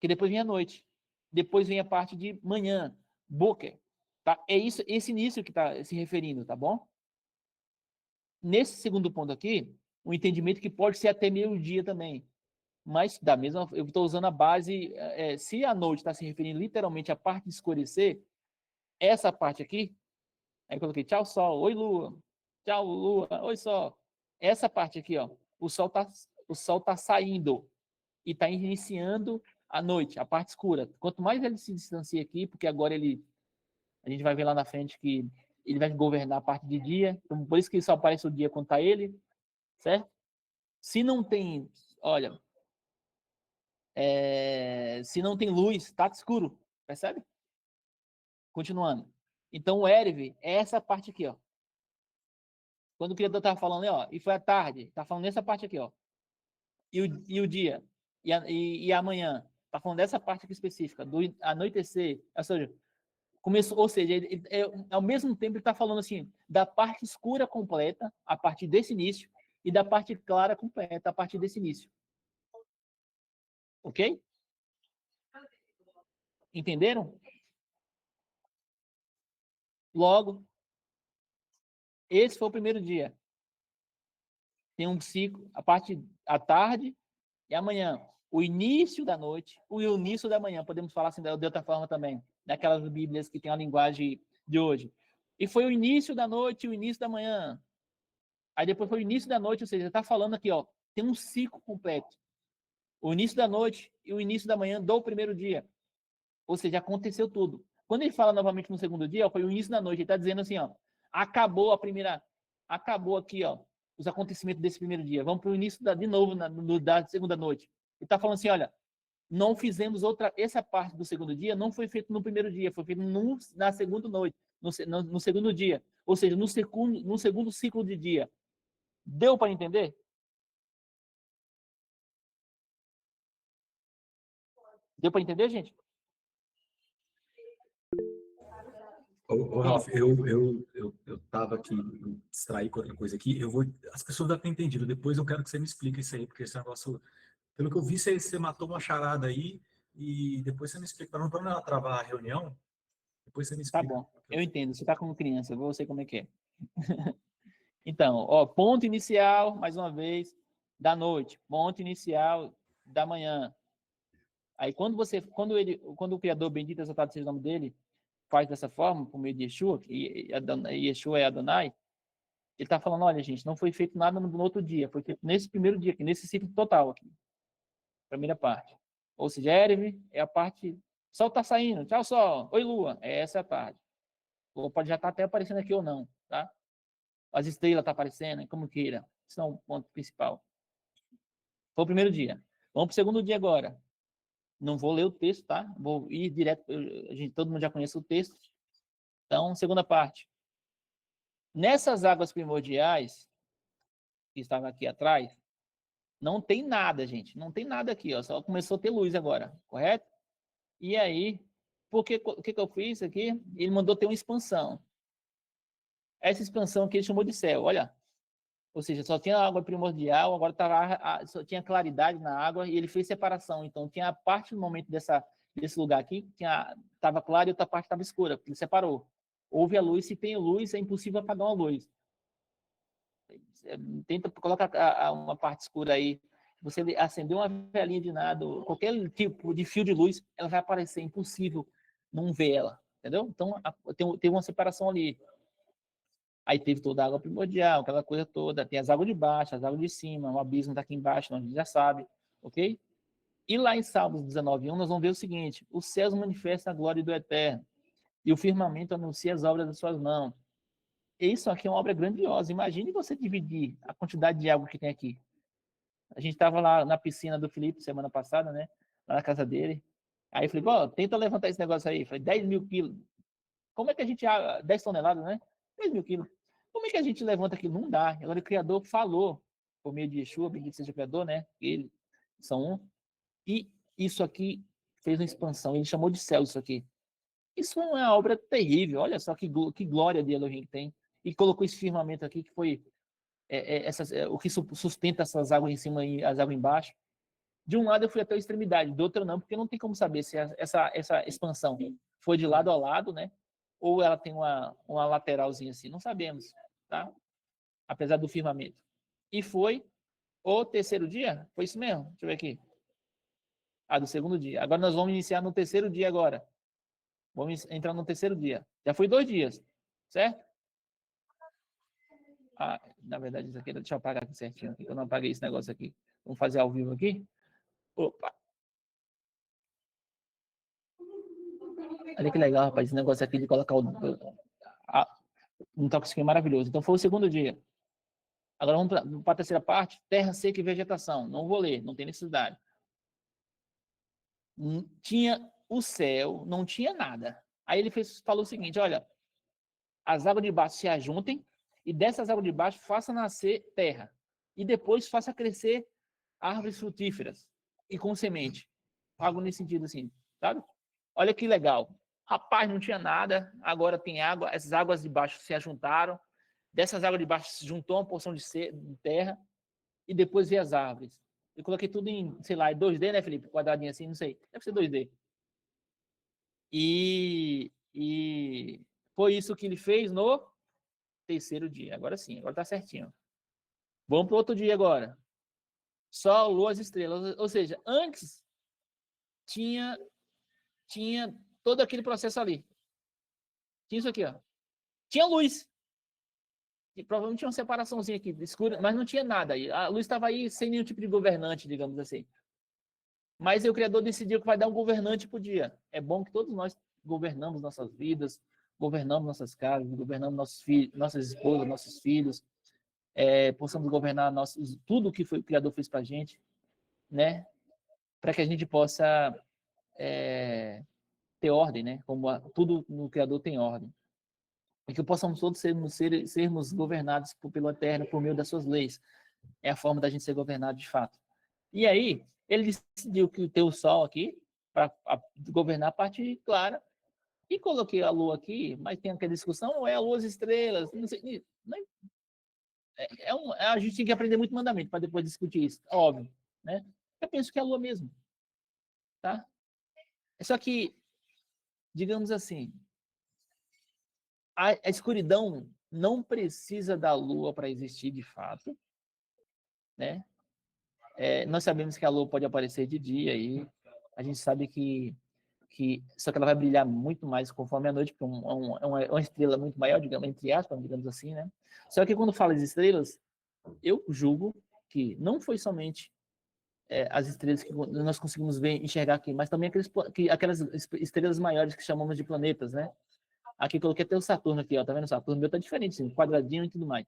que depois vem a noite, depois vem a parte de manhã, boker, tá? É isso, esse início que está se referindo, tá bom? Nesse segundo ponto aqui, o entendimento que pode ser até meio-dia também, mas da mesma, eu estou usando a base, se a noite está se referindo literalmente à parte de escurecer, essa parte aqui, aí eu coloquei tchau sol, oi lua, tchau lua, oi sol. Essa parte aqui, ó, o sol tá saindo e está iniciando a noite, a parte escura. Quanto mais ele se distancia aqui, porque agora a gente vai ver lá na frente que ele vai governar a parte de dia, então por isso que só aparece o dia quando tá ele, certo? Se não tem, olha, se não tem luz, tá escuro, percebe? Continuando. Então o Erev é essa parte aqui, ó. Quando o criador estava falando, ó, e foi à tarde, tá falando nessa parte aqui, ó. E o dia, e amanhã, tá falando dessa parte aqui específica, do anoitecer, ou seja, começou, ou seja, ao mesmo tempo ele está falando assim, da parte escura completa, a partir desse início, e da parte clara completa, a partir desse início. Ok? Entenderam? Logo, esse foi o primeiro dia. Tem um ciclo, a parte à tarde e amanhã. O início da noite, o início da manhã. Podemos falar assim de outra forma também, daquelas bíblias que tem a linguagem de hoje. E foi o início da noite e o início da manhã. Aí depois foi o início da noite, ou seja, está falando aqui, ó, tem um ciclo completo. O início da noite e o início da manhã do primeiro dia. Ou seja, aconteceu tudo. Quando ele fala novamente no segundo dia, ó, foi o início da noite. Ele está dizendo assim, ó, acabou aqui, ó, os acontecimentos desse primeiro dia. Vamos para o início de novo da segunda noite. Ele está falando assim, olha, não fizemos essa parte do segundo dia não foi feito no primeiro dia, foi feito na segunda noite, no segundo dia. Ou seja, no segundo ciclo de dia. Deu para entender? Deu para entender, gente? Ô, Ralf, eu tava aqui, eu distraí com outra coisa aqui. As pessoas devem ter entendido. Depois eu quero que você me explique isso aí, porque esse negócio, pelo que eu vi, você matou uma charada aí e depois você me explica. Para não travar a reunião, depois você me Tá explica. bom, eu entendo. Você tá como criança, eu sei como é que é. Então, ó, ponto inicial, mais uma vez, da noite. Ponto inicial da manhã. Aí quando o Criador, bendito exaltado seja o nome dele, faz dessa forma, por meio de Yeshua, e Yeshua é Adonai, ele está falando, olha, gente, não foi feito nada no outro dia, foi feito nesse primeiro dia, aqui, nesse ciclo total aqui. Primeira parte. Ou seja, Erev é a parte, sol está saindo, tchau sol, oi lua, essa é a tarde. Ou pode já estar até aparecendo aqui ou não, tá? As estrelas estão aparecendo, como queira. Isso é um ponto principal. Foi o primeiro dia. Vamos para o segundo dia agora. Não vou ler o texto, tá? Vou ir direto, todo mundo já conhece o texto. Então, segunda parte. Nessas águas primordiais, que estavam aqui atrás, não tem nada, gente. Não tem nada aqui, ó. Só começou a ter luz agora, correto? E aí, o que eu fiz aqui? Ele mandou ter uma expansão. Essa expansão aqui ele chamou de céu, olha. Ou seja, só tinha água primordial, agora só tinha claridade na água e ele fez separação. Então, tinha a parte no momento desse lugar aqui, estava claro e outra parte estava escura, ele separou. Houve a luz, se tem luz, é impossível apagar uma luz. Tenta colocar uma parte escura aí. Você acender uma velinha de nada, qualquer tipo de fio de luz, ela vai aparecer, impossível não ver ela, entendeu? Então, tem uma separação ali. Aí teve toda a água primordial, aquela coisa toda. Tem as águas de baixo, as águas de cima, o abismo está aqui embaixo, a gente já sabe, ok? E lá em Salmos 19:1, nós vamos ver o seguinte: os céus manifestam a glória do Eterno, e o firmamento anuncia as obras das suas mãos. E isso aqui é uma obra grandiosa. Imagine você dividir a quantidade de água que tem aqui. A gente estava lá na piscina do Felipe semana passada, né? Lá na casa dele. Aí eu falei, pô, tenta levantar esse negócio aí. Eu falei, 10 mil quilos. Como é que a gente... 10 toneladas, né? 10 mil quilos. Como é que a gente levanta aquilo? Não dá. Agora o Criador falou, por meio de Yeshua, bendito seja o Criador, né? Ele são um. E isso aqui fez uma expansão. Ele chamou de céu isso aqui. Isso é uma obra terrível. Olha só que glória de Elohim que tem. E colocou esse firmamento aqui, que foi o que sustenta essas águas em cima e as águas embaixo. De um lado eu fui até a extremidade, do outro não, porque não tem como saber se essa expansão foi de lado a lado, né? Ou ela tem uma lateralzinha assim. Não sabemos, tá? Apesar do firmamento. E foi o terceiro dia? Foi isso mesmo? Deixa eu ver aqui. Do segundo dia. Agora nós vamos iniciar no terceiro dia agora. Vamos entrar no terceiro dia. Já foi 2 dias, certo? Na verdade, isso aqui, deixa eu apagar aqui certinho. Eu não apaguei esse negócio aqui. Vamos fazer ao vivo aqui. Opa! Olha que legal, rapaz, esse negócio aqui de colocar um toque maravilhoso. Então foi o segundo dia. Agora vamos para a terceira parte, terra seca e vegetação. Não vou ler, não tem necessidade. Tinha o céu, não tinha nada. Aí ele falou o seguinte, olha, as águas de baixo se ajuntem e dessas águas de baixo faça nascer terra. E depois faça crescer árvores frutíferas e com semente. Algo nesse sentido assim, sabe? Olha que legal. Rapaz, não tinha nada, agora tem água, essas águas de baixo se ajuntaram, dessas águas de baixo se juntou uma porção de terra, e depois veio as árvores. Eu coloquei tudo em, sei lá, 2D, né, Felipe? Quadradinho assim, não sei. Deve ser 2D. E foi isso que ele fez no terceiro dia. Agora sim, agora tá certinho. Vamos para o outro dia agora. Sol, lua, as estrelas. Ou seja, antes tinha todo aquele processo ali. Tinha isso aqui, ó. Tinha luz. E provavelmente tinha uma separaçãozinha aqui, escura, mas não tinha nada aí. A luz estava aí sem nenhum tipo de governante, digamos assim. Mas o Criador decidiu que vai dar um governante por dia. É bom que todos nós governamos nossas vidas, governamos nossas casas, governamos nossos filhos, nossas esposas, nossos filhos, possamos governar tudo que o Criador fez para a gente, né? Para que a gente possa ter ordem, né? Como tudo no Criador tem ordem. E que possamos todos sermos governados pelo Eterno por meio das suas leis. É a forma da gente ser governado de fato. E aí, ele decidiu que ter o sol aqui, para governar a parte clara, E coloquei a Lua aqui, mas tem aquela discussão, ou é a Lua as estrelas, não sei, a gente tem que aprender muito mandamento para depois discutir isso, óbvio, né? Eu penso que é a Lua mesmo, tá? Só que, digamos assim, a escuridão não precisa da Lua para existir de fato, né? Nós sabemos que a Lua pode aparecer de dia e a gente sabe que só que ela vai brilhar muito mais conforme a noite, porque é uma estrela muito maior, digamos, entre aspas, digamos assim, né? Só que quando fala de estrelas, eu julgo que não foi somente as estrelas que nós conseguimos ver, enxergar aqui, mas também aquelas estrelas maiores que chamamos de planetas, né? Aqui coloquei até o Saturno aqui, ó, tá vendo? O Saturno meu tá diferente, assim, quadradinho e tudo mais.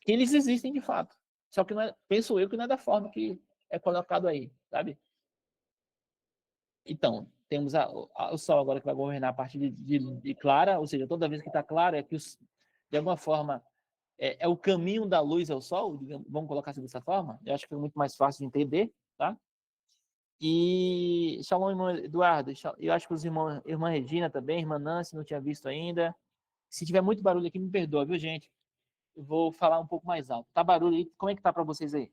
Que eles existem de fato. Só que penso eu que não é da forma que é colocado aí, sabe? Então, temos o Sol agora que vai governar a partir de clara, ou seja, toda vez que está claro, de alguma forma, é o caminho da luz ao Sol, digamos, vamos colocar assim dessa forma, eu acho que é muito mais fácil de entender, tá? E Shalom, irmão Eduardo, eu acho que irmã Regina também, irmã Nancy, não tinha visto ainda. Se tiver muito barulho aqui, me perdoa, viu, gente? Eu vou falar um pouco mais alto. Tá barulho aí? Como é que tá para vocês aí?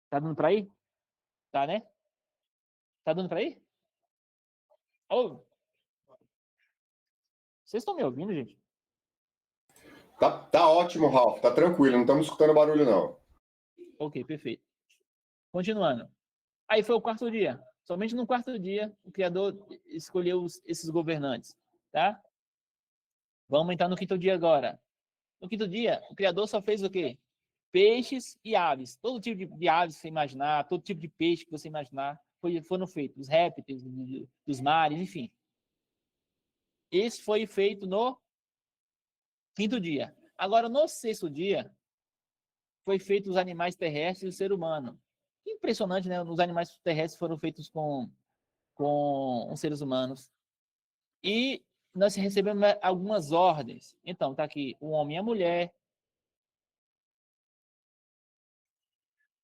Tá dando para ir? Tá, né? Tá dando para ir? Ô, vocês estão me ouvindo, gente? Tá ótimo, Ralf. Tá tranquilo, não estamos escutando barulho, não. Ok, perfeito. Continuando. Aí foi o quarto dia. Somente no quarto dia, o Criador escolheu esses governantes, tá? Vamos entrar no quinto dia agora. No quinto dia, o Criador só fez o quê? Peixes e aves. Todo tipo de aves que você imaginar, todo tipo de peixe que você imaginar, foram feitos. Os répteis dos mares, enfim. Isso foi feito no quinto dia. Agora, no sexto dia, foi feito os animais terrestres e o ser humano. Impressionante, né? Os animais terrestres foram feitos com os seres humanos. E nós recebemos algumas ordens. Então, tá aqui o homem e a mulher,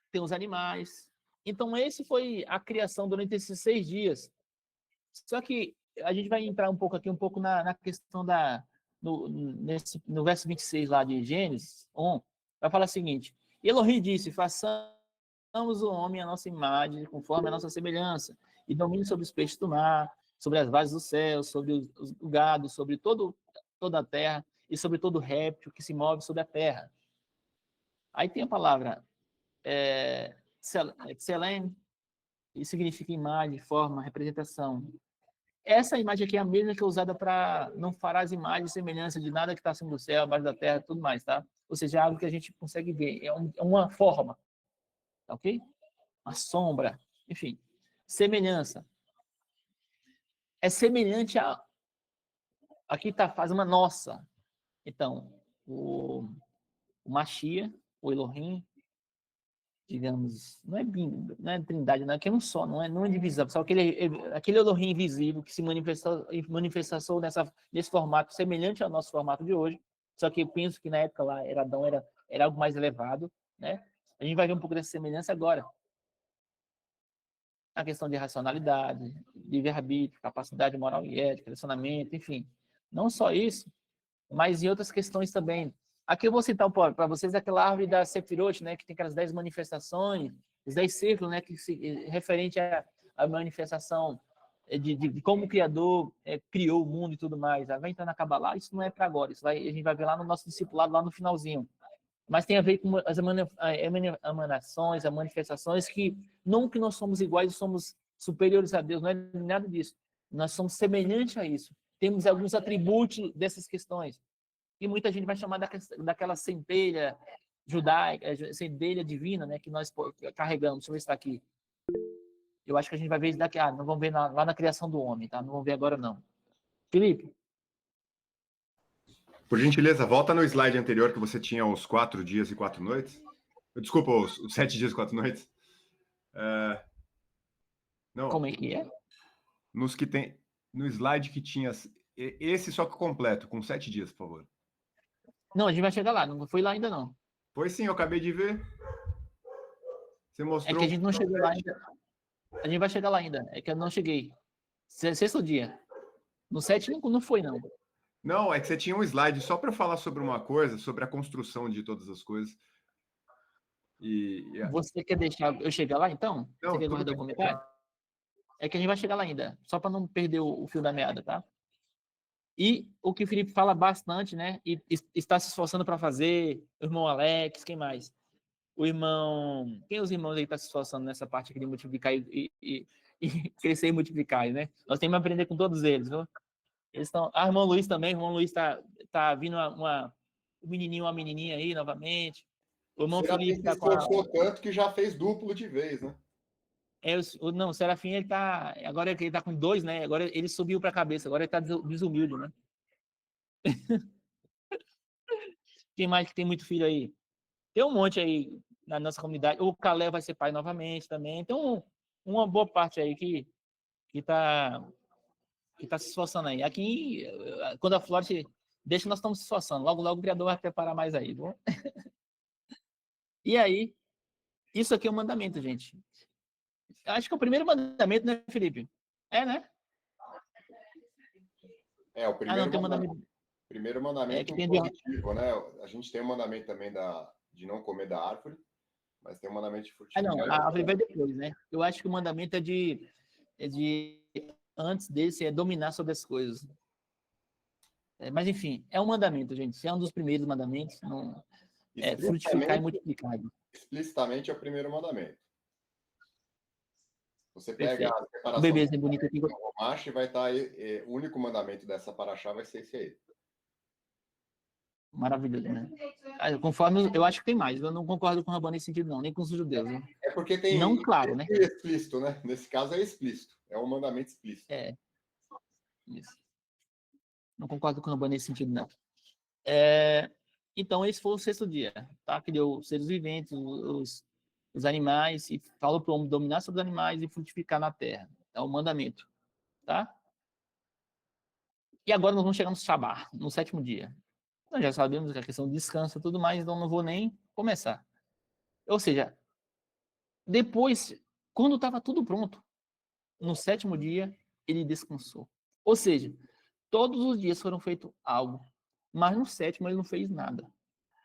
tem os animais. Então, esse foi a criação durante esses 6 dias. Só que a gente vai entrar um pouco na questão no verso 26 lá de Gênesis 1, vai falar o seguinte: Elohim disse, façamos o homem a nossa imagem, conforme a nossa semelhança, e domine sobre os peixes do mar, sobre as vases do céu, sobre o gado, sobre toda a terra, e sobre todo réptil que se move sobre a terra. Aí tem a palavra Tselem, isso significa imagem, forma, representação. Essa imagem aqui é a mesma que é usada para não farás imagem e semelhança de nada que está acima do céu, abaixo da terra, tudo mais, tá? Ou seja, é algo que a gente consegue ver, é uma forma, tá ok? Uma sombra, enfim. Semelhança. É semelhante aqui está fazendo uma nossa. Então, o Machia, o Elohim, digamos, não é trindade, não, que é um só, não é divisível, só aquele Elohim invisível que se manifestou nesse formato semelhante ao nosso formato de hoje, só que eu penso que na época lá Adão era algo mais elevado, né? A gente vai ver um pouco dessa semelhança agora. A questão de racionalidade, livre-arbítrio, capacidade moral e ética, relacionamento, enfim. Não só isso, mas em outras questões também. Aqui eu vou citar para vocês aquela árvore da Sefirot, né, que tem aquelas 10 manifestações, os 10 círculos, né, referente à manifestação de como o Criador criou o mundo e tudo mais. Vai entrar na Kabbalah, isso não é para agora, a gente vai ver lá no nosso discipulado, lá no finalzinho. Mas tem a ver com as emanações, as manifestações, que não que nós somos iguais, somos superiores a Deus, não é nada disso. Nós somos semelhantes a isso. Temos alguns atributos dessas questões. E muita gente vai chamar daquela centelha judaica, centelha divina, né, que nós carregamos. Deixa eu ver se está aqui. Eu acho que a gente vai ver isso daqui. Não vamos ver lá na criação do homem, tá? Não vamos ver agora, não. Felipe? Por gentileza, volta no slide anterior que você tinha os 4 dias e 4 noites. Desculpa, os 7 dias e 4 noites. Não, como é que é? Nos que tem... No slide que tinha... Esse só que completo, com 7 dias, por favor. Não, a gente vai chegar lá. Não foi lá ainda, não. Foi sim, eu acabei de ver. Você mostrou... É que a gente não chegou lá ainda. A gente vai chegar lá ainda. É que eu não cheguei. Sexto dia. No 7 não foi, não. Não, é que você tinha um slide só para falar sobre uma coisa, sobre a construção de todas as coisas. Você quer deixar eu chegar lá, então? Não, Você quer tudo guardar o bem. comentário? É que a gente vai chegar lá ainda. Só para não perder o fio da meada, tá? E o que o Felipe fala bastante, né? E está se esforçando para fazer. O irmão Alex, quem mais? O irmão. Quem os irmãos aí estão se esforçando nessa parte aqui de multiplicar e crescer e multiplicar, né? Nós temos que aprender com todos eles, viu? Eles estão. Ah, irmão Luiz também. O irmão Luiz tá vindo um menininho, uma menininha aí novamente. O irmão Serafim Felipe se tá com a. esforçou tanto que já fez duplo de vez, né? Não, o Serafim, ele tá. Agora ele tá com 2, né? Agora ele subiu para a cabeça. Agora ele tá desumilde, né? Quem mais que tem muito filho aí? Tem um monte aí na nossa comunidade. O Calé vai ser pai novamente também. Então, uma boa parte aí que tá se esforçando aí. Aqui, quando a Flórida deixa, nós estamos se esforçando. Logo, logo o Criador vai preparar mais aí, bom? E aí, isso aqui é um mandamento, gente. Acho que é o primeiro mandamento, né, Felipe? É, né? É, o Ah, não, primeiro tem um mandamento. mandamento. Primeiro É mandamento que tem positivo, né? A gente tem o mandamento também de não comer da árvore, mas tem o mandamento de Ah, não, frutificar. a árvore vai depois, né? Eu acho que o mandamento é de antes desse, é dominar sobre as coisas. Mas, enfim, é um mandamento, gente. É um dos primeiros mandamentos. Não, frutificar e multiplicar. Explicitamente é o primeiro mandamento. Você pega Perfeito. a O separação do bebezinho bonito aqui. Romash e vai estar aí, o único mandamento dessa paraxá vai ser esse aí. Maravilhoso, né? Conforme eu acho que tem mais. Eu não concordo com o Rabano nesse sentido, não, nem com os judeus. Né? É porque tem não, claro, né? explícito, né? Nesse caso é explícito. É um mandamento explícito. Isso. Não concordo com o Rabano nesse sentido, não. Então, esse foi o sexto dia, tá? Criou os seres viventes, os animais, e falou para o homem dominar sobre os animais e frutificar na terra. É o mandamento, tá? E agora nós vamos chegar no Shabá, no sétimo dia. Nós já sabemos que a questão de descanso e tudo mais, então não vou nem começar. Ou seja, depois, quando estava tudo pronto, no sétimo dia, ele descansou. Ou seja, todos os dias foram feitos algo, mas no sétimo ele não fez nada.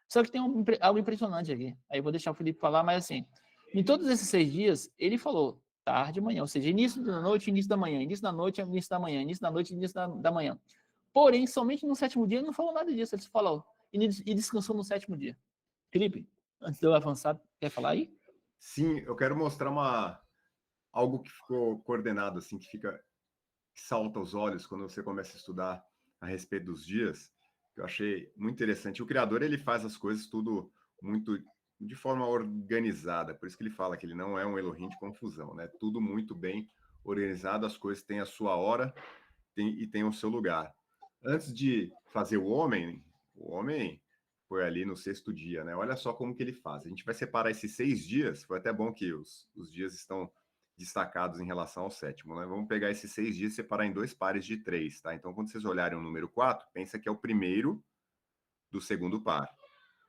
Só que tem algo impressionante aqui. Aí eu vou deixar o Felipe falar, mas assim, em todos esses 6 dias, ele falou tarde e manhã, ou seja, início da noite, início da manhã, início da noite, início da manhã, início da noite, início da manhã. Porém, somente no sétimo dia ele não falou nada disso, ele falou e descansou no sétimo dia. Felipe, antes de eu avançar, quer falar aí? Sim, eu quero mostrar algo que ficou coordenado, assim, que salta aos olhos quando você começa a estudar a respeito dos dias, que eu achei muito interessante. O Criador, ele faz as coisas tudo muito de forma organizada, por isso que ele fala que ele não é um Elohim de confusão, né? Tudo muito bem organizado, as coisas têm a sua hora e têm o seu lugar. Antes de fazer o homem foi ali no sexto dia, né? Olha só como que ele faz. A gente vai separar esses 6 dias, foi até bom que os dias estão destacados em relação ao sétimo, né? Vamos pegar esses 6 dias e separar em 2 pares de 3, tá? Então, quando vocês olharem o número 4, pensa que é o primeiro do segundo par,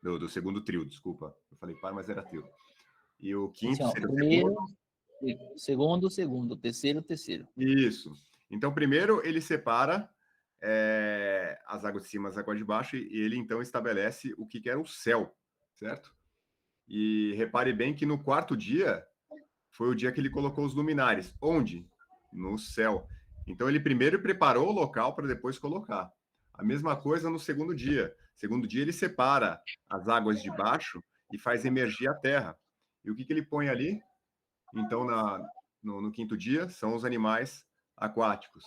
do segundo trio, desculpa. Eu falei par, mas era trio. E o quinto Assim, seria o primeiro, segundo. segundo, terceiro. Isso. Então, primeiro ele separa as águas de cima e as águas de baixo, e ele então estabelece o que era o céu, certo? E repare bem que no quarto dia foi o dia que ele colocou os luminares. Onde? No céu. Então ele primeiro preparou o local para depois colocar. A mesma coisa no segundo dia. Segundo dia ele separa as águas de baixo e faz emergir a terra. E o que ele põe ali? Então no quinto dia são os animais aquáticos.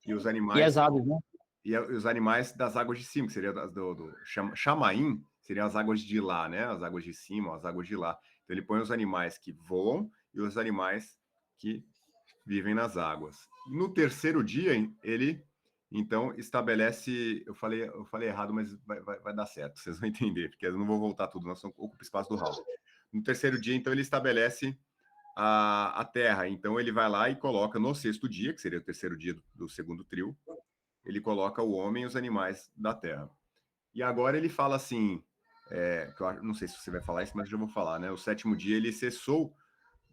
E os animais. E as aves, né? E os animais das águas de cima, que seria do Chamaim, seriam as águas de lá, né? As águas de cima, as águas de lá. Então ele põe os animais que voam e os animais que vivem nas águas. No terceiro dia, ele então estabelece. Eu falei errado, mas vai dar certo, vocês vão entender, porque eu não vou voltar tudo, nós ocupamos espaço do Raul. No terceiro dia, então, ele estabelece a terra. Então ele vai lá e coloca no sexto dia, que seria o terceiro dia do segundo trio, ele coloca o homem e os animais da terra. E agora ele fala assim, que eu não sei se você vai falar isso, mas eu já vou falar, né? O sétimo dia ele cessou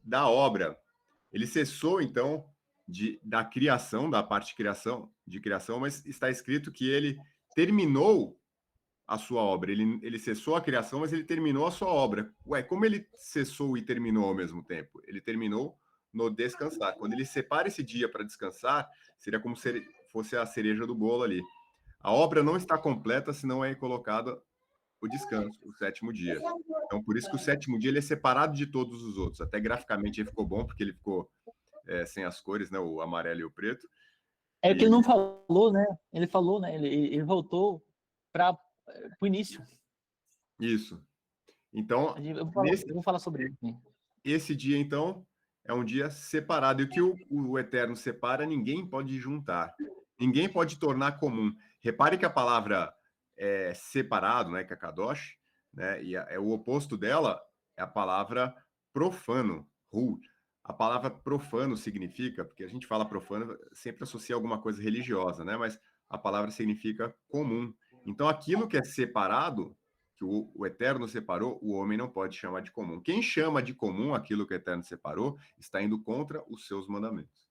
da obra. Ele cessou, então, da criação, da parte de criação, mas está escrito que ele terminou a sua obra. Ele cessou a criação, mas ele terminou a sua obra. Ué, como ele cessou e terminou ao mesmo tempo? Ele terminou no descansar. Quando ele separa esse dia para descansar, seria como se fosse a cereja do bolo ali. A obra não está completa se não é colocada o descanso, o sétimo dia. Então, por isso que o sétimo dia ele é separado de todos os outros. Até graficamente ele ficou bom, porque ele ficou sem as cores, né? O amarelo e o preto. É que ele não falou, né? Ele falou, né? Ele voltou para o início. Isso. Então, eu vou falar sobre isso. Né? Esse dia, então, é um dia separado. E o que o Eterno separa, ninguém pode juntar. Ninguém pode tornar comum. Repare que a palavra separado, né, que é kadosh, né, e o oposto dela é a palavra profano, hu. A palavra profano significa, porque a gente fala profano, sempre associa alguma coisa religiosa, né, mas a palavra significa comum. Então, aquilo que é separado, que o Eterno separou, o homem não pode chamar de comum. Quem chama de comum aquilo que o Eterno separou, está indo contra os seus mandamentos.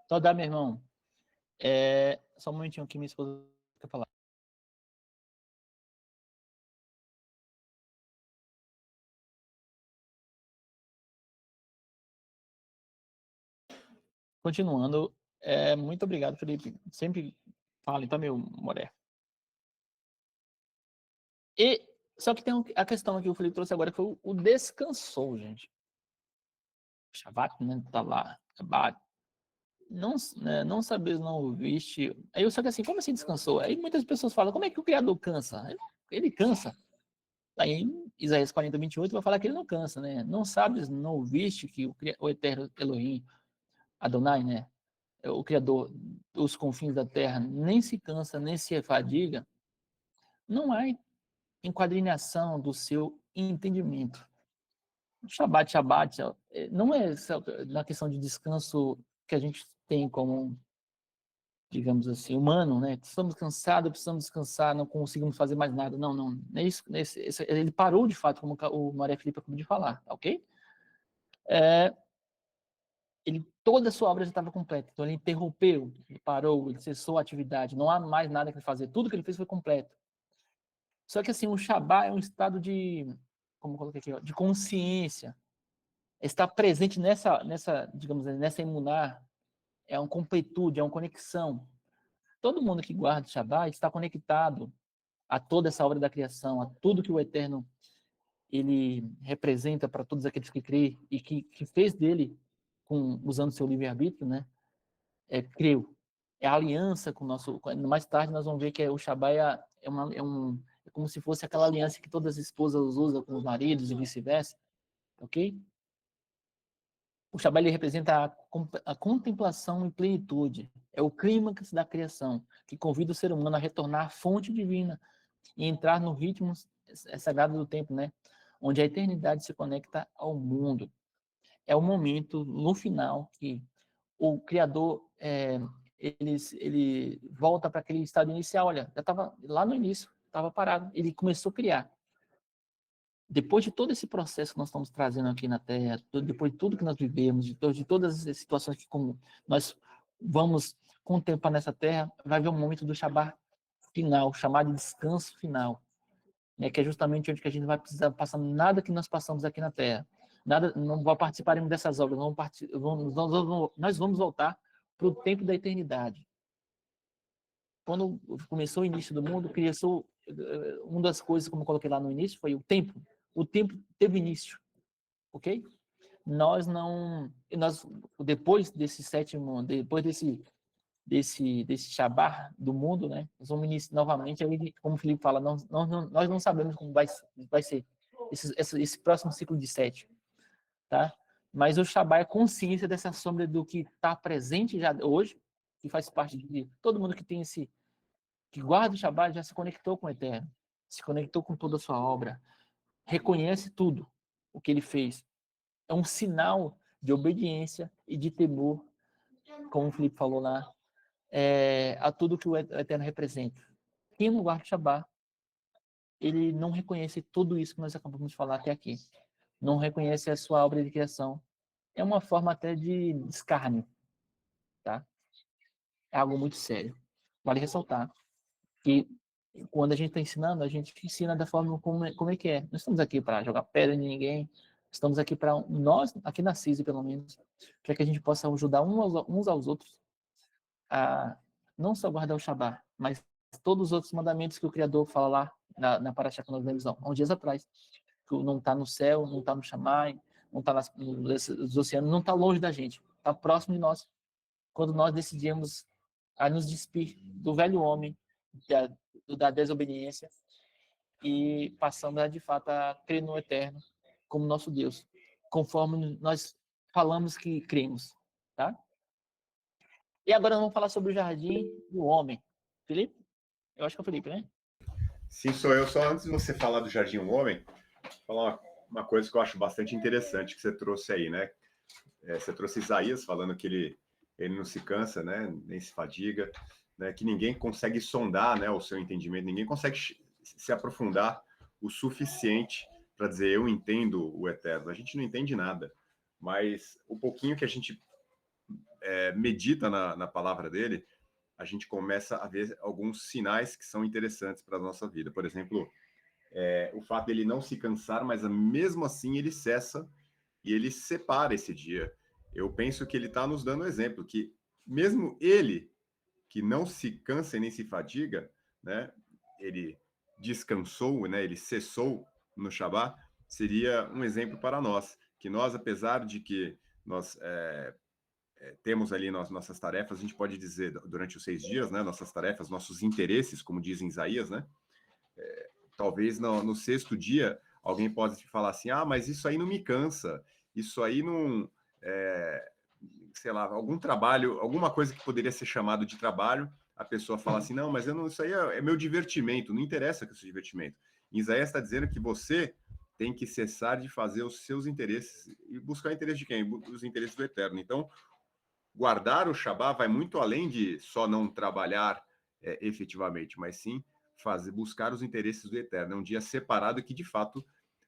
Só dá, meu irmão. Só um momentinho aqui, minha esposa quer falar. Continuando, muito obrigado, Felipe. Sempre fala, então, meu Moré. Só que tem a questão aqui que o Felipe trouxe agora, que foi o descansou, gente. Shabbat, né? Tá lá. Shabbat. Não sabes, não ouviste. Aí eu só que assim, como assim descansou? Aí muitas pessoas falam, como é que o Criador cansa? Ele cansa. Aí em Isaías 40, 28 vai falar que ele não cansa, né? Não sabes, não ouviste que o Eterno Elohim, Adonai, né? O Criador dos confins da terra, nem se cansa, nem se fadiga. Não há enquadrinhação do seu entendimento. Shabbat, não é na questão de descanso que a gente tem como, digamos assim, humano, né? Estamos cansados, precisamos descansar, não conseguimos fazer mais nada. Não, não. É isso, ele parou de fato, como o Maria Filipe acabou de falar, ok? Toda a sua obra já estava completa, então ele interrompeu, ele parou, ele cessou a atividade, não há mais nada que ele fazer, tudo que ele fez foi completo. Só que assim, o Shabbat é um estado de, como eu coloquei aqui, ó, de consciência, está presente nessa, digamos, nessa emuná, é uma completude, é uma conexão. Todo mundo que guarda o Shabbat está conectado a toda essa obra da criação, a tudo que o Eterno ele representa para todos aqueles que crê e que fez dele, usando seu livre-arbítrio, né? Creu. É a aliança com o nosso... Mais tarde nós vamos ver que o Shabbat é como se fosse aquela aliança que todas as esposas usam com os maridos e vice-versa, ok? O Shabbat ele representa a contemplação em plenitude. É o clímax da criação, que convida o ser humano a retornar à fonte divina e entrar no ritmo sagrado do tempo, né? Onde a eternidade se conecta ao mundo. É o momento, no final, que o Criador ele volta para aquele estado inicial. Olha, já estava lá no início, estava parado. Ele começou a criar. Depois de todo esse processo que nós estamos trazendo aqui na Terra, depois de tudo que nós vivemos, de todas as situações que nós vamos contemplar nessa Terra, vai haver um momento do Shabbat final, chamado de descanso final, né, que é justamente onde que a gente não vai precisar passar nada que nós passamos aqui na Terra. Não participaremos dessas obras, nós vamos voltar para o tempo da eternidade. Quando começou o início do mundo, uma das coisas, como eu coloquei lá no início, foi o tempo. O tempo teve início, ok? Depois desse Shabbat do mundo, né? Nós vamos iniciar novamente, aí, como o Felipe fala, nós não sabemos como vai ser esse próximo ciclo de 7, tá? Mas o Shabbat é consciência dessa sombra do que está presente já hoje, que faz parte de todo mundo que guarda o Shabbat já se conectou com o Eterno, se conectou com toda a sua obra, reconhece tudo o que ele fez. É um sinal de obediência e de temor, como o Felipe falou lá, a tudo que o Eterno representa. Quem não guarda o Shabbat, ele não reconhece tudo isso que nós acabamos de falar até aqui. não reconhece a sua obra de criação. É uma forma até de escárnio, tá? É algo muito sério. Vale ressaltar que quando a gente está ensinando, a gente ensina da forma como é que é. Não estamos aqui para jogar pedra em ninguém, estamos aqui para nós, aqui na CISI pelo menos, para que a gente possa ajudar uns aos outros a não só guardar o Shabá, mas todos os outros mandamentos que o Criador fala lá na Paraxá que nós lemos há uns dias atrás. Que não está no céu, não está no Shammai, não está nos oceanos, não está longe da gente, está próximo de nós. Quando nós decidimos a nos despir do velho homem, da desobediência, e passamos de fato a crer no Eterno como nosso Deus, conforme nós falamos que cremos, tá? E agora vamos falar sobre o jardim do homem. Felipe? Eu acho que é o Felipe, né? Sim, sou eu. Só antes de você falar do Jardim do Homem, falar uma coisa que eu acho bastante interessante que você trouxe aí, né? Você trouxe Isaías falando que ele não se cansa, né? Nem se fadiga, né? Que ninguém consegue sondar, né, o seu entendimento, ninguém consegue se aprofundar o suficiente para dizer eu entendo o Eterno. A gente não entende nada, mas o pouquinho que a gente medita na palavra dele, a gente começa a ver alguns sinais que são interessantes para a nossa vida. Por exemplo, o fato dele não se cansar, mas mesmo assim ele cessa e ele separa esse dia. Eu penso que ele está nos dando exemplo, que mesmo ele, que não se cansa e nem se fadiga, né, ele descansou, né, ele cessou no Shabá, seria um exemplo para nós, que nós, apesar de que nós temos ali nossas tarefas, a gente pode dizer, durante os 6 dias, né, nossas tarefas, nossos interesses, como dizem Isaías, né, talvez no 6º dia, alguém possa te falar assim, mas isso aí não me cansa, isso aí não, sei lá, algum trabalho, alguma coisa que poderia ser chamado de trabalho, a pessoa fala assim, não, mas eu não, isso aí é meu divertimento, não interessa que isso é divertimento. E Isaías está dizendo que você tem que cessar de fazer os seus interesses e buscar o interesse de quem? Os interesses do Eterno. Então, guardar o Shabá vai muito além de só não trabalhar efetivamente, mas sim buscar os interesses do Eterno. É um dia separado que, de fato,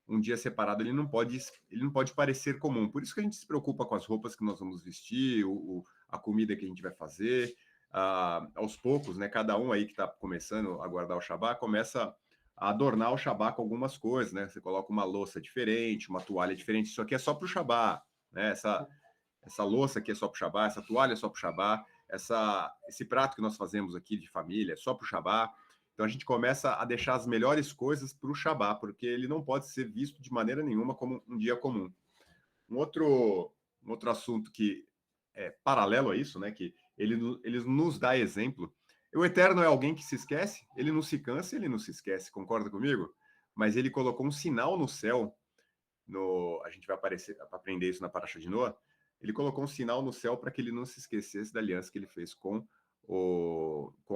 um dia separado ele não pode parecer comum. Por isso que a gente se preocupa com as roupas que nós vamos vestir, a comida que a gente vai fazer. Aos poucos, né? Cada um aí que está começando a guardar o Shabá começa a adornar o Shabá com algumas coisas, né? Você coloca uma louça diferente, uma toalha diferente. Isso aqui é só para o Shabá, né? Essa louça aqui é só para o Shabá, essa toalha é só para o Shabá, esse prato que nós fazemos aqui de família é só para o Shabá. Então a gente começa a deixar as melhores coisas para o Shabá, porque ele não pode ser visto de maneira nenhuma como um dia comum. Um outro assunto que é paralelo a isso, né, que ele nos dá exemplo. O Eterno é alguém que se esquece, ele não se cansa, ele não se esquece, concorda comigo? Mas ele colocou um sinal no céu, a gente vai aprender isso na Paraxá de Noa, ele colocou um sinal no céu para que ele não se esquecesse da aliança que ele fez com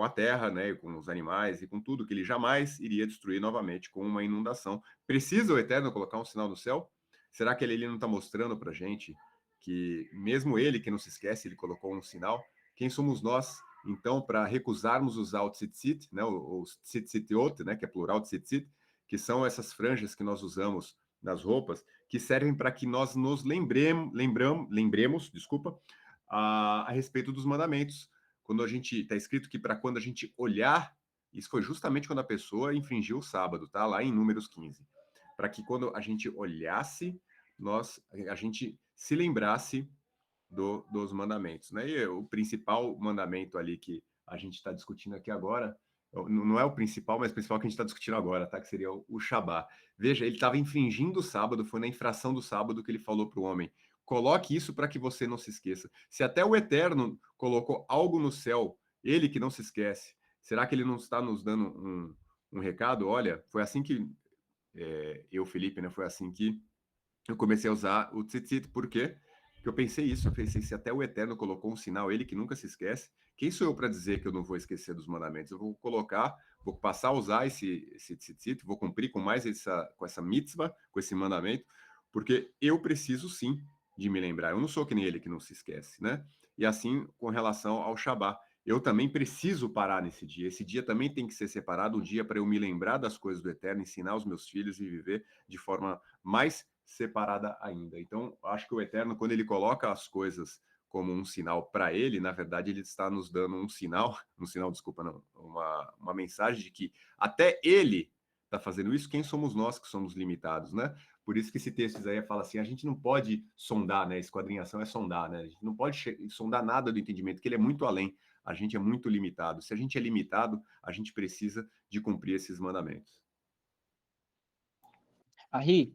a terra, né, com os animais e com tudo, que ele jamais iria destruir novamente com uma inundação. Precisa o Eterno colocar um sinal no céu? Será que ele não está mostrando para a gente que, mesmo ele que não se esquece, ele colocou um sinal? Quem somos nós, então, para recusarmos usar o tzitzit, né, o tzitzitiot, né, que é plural de tzitzit, que são essas franjas que nós usamos nas roupas, que servem para que nós nos lembremos, a respeito dos mandamentos. Quando a gente está escrito que para quando a gente olhar, isso foi justamente quando a pessoa infringiu o sábado, tá? Lá em Números 15. Para que quando a gente olhasse, a gente se lembrasse dos mandamentos, né? E o principal mandamento ali que a gente está discutindo aqui agora, não é o principal, mas o principal que a gente está discutindo agora, tá? Que seria o Shabá. Veja, ele estava infringindo o sábado, foi na infração do sábado que ele falou para o homem: coloque isso para que você não se esqueça. Se até o Eterno colocou algo no céu, ele que não se esquece, será que ele não está nos dando um recado? Olha, foi assim que Felipe, né? Foi assim que eu comecei a usar o tzitzit. Por quê? Porque eu pensei isso, eu pensei, se até o Eterno colocou um sinal, ele que nunca se esquece, quem sou eu para dizer que eu não vou esquecer dos mandamentos? Eu vou passar a usar esse tzitzit, vou cumprir com essa mitzvah, com esse mandamento, porque eu preciso sim de me lembrar. Eu não sou que nem ele que não se esquece, né? E assim, com relação ao Shabá, eu também preciso parar nesse dia. Esse dia também tem que ser separado, um dia para eu me lembrar das coisas do Eterno, ensinar os meus filhos e viver de forma mais separada ainda. Então, acho que o Eterno, quando ele coloca as coisas como um sinal para ele, na verdade, ele está nos dando um sinal, desculpa, não, uma mensagem de que até ele está fazendo isso, quem somos nós que somos limitados, né? Por isso que esse texto de Isaías fala assim, a gente não pode sondar, né? Esquadrinhação é sondar, né? A gente não pode sondar nada do entendimento, que ele é muito além. A gente é muito limitado. Se a gente é limitado, a gente precisa de cumprir esses mandamentos. Aí,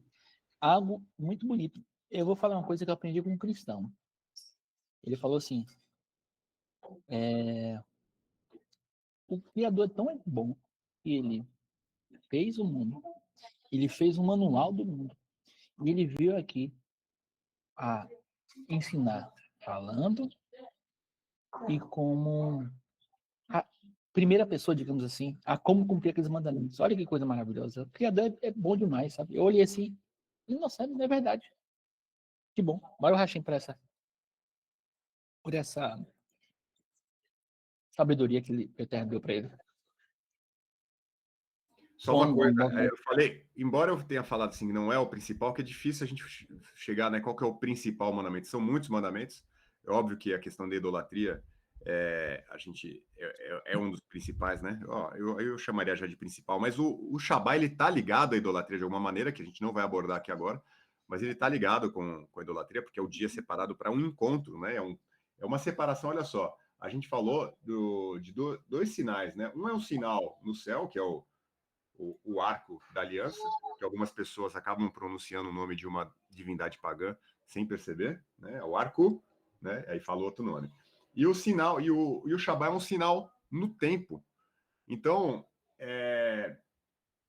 algo muito bonito. Eu vou falar uma coisa que eu aprendi com um cristão. Ele falou assim, o Criador é tão bom que ele fez o mundo, ele fez um manual do mundo, e ele veio aqui a ensinar falando e como a primeira pessoa, digamos assim, a como cumprir aqueles mandamentos. Olha que coisa maravilhosa. O Criador é bom demais, sabe? Eu olhei assim, nossa, não é verdade. Que bom. Bora o Rachem por essa sabedoria que o Eterno deu para ele. Só uma coisa, eu falei, embora eu tenha falado assim, não é o principal, que é difícil a gente chegar, né? Qual que é o principal mandamento? São muitos mandamentos. É óbvio que a questão da idolatria é um dos principais, né? Eu chamaria já de principal, mas o Shabá, ele tá ligado à idolatria de alguma maneira, que a gente não vai abordar aqui agora, mas ele tá ligado com a idolatria, porque é o dia separado para um encontro, né? É uma separação, olha só, a gente falou de dois sinais, né? Um é um sinal no céu, que é o arco da aliança, que algumas pessoas acabam pronunciando o nome de uma divindade pagã sem perceber, né? O arco, né? Aí falou outro nome. E o sinal, e o Shabá é um sinal no tempo. Então,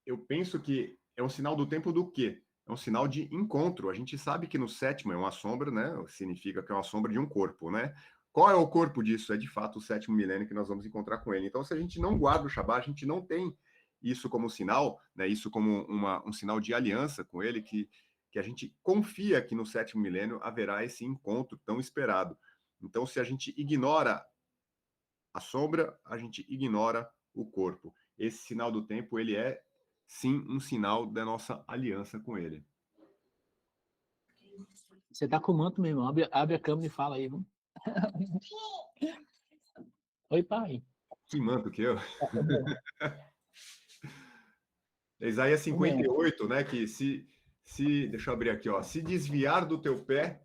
eu penso que é um sinal do tempo do quê? É um sinal de encontro. A gente sabe que no sétimo é uma sombra, né? Significa que é uma sombra de um corpo, né? Qual é o corpo disso? É de fato o sétimo milênio que nós vamos encontrar com ele. Então, se a gente não guarda o Shabá, a gente não tem isso como sinal, né? Isso como um sinal de aliança com ele, que a gente confia que no sétimo milênio haverá esse encontro tão esperado. Então, se a gente ignora a sombra, a gente ignora o corpo. Esse sinal do tempo, ele é, sim, um sinal da nossa aliança com ele. Você tá com o manto, meu irmão. Abre a câmera e fala aí, vamos. Oi, pai. Que manto que eu? Isaías 58, né? Que deixa eu abrir aqui, ó. Se desviar do teu pé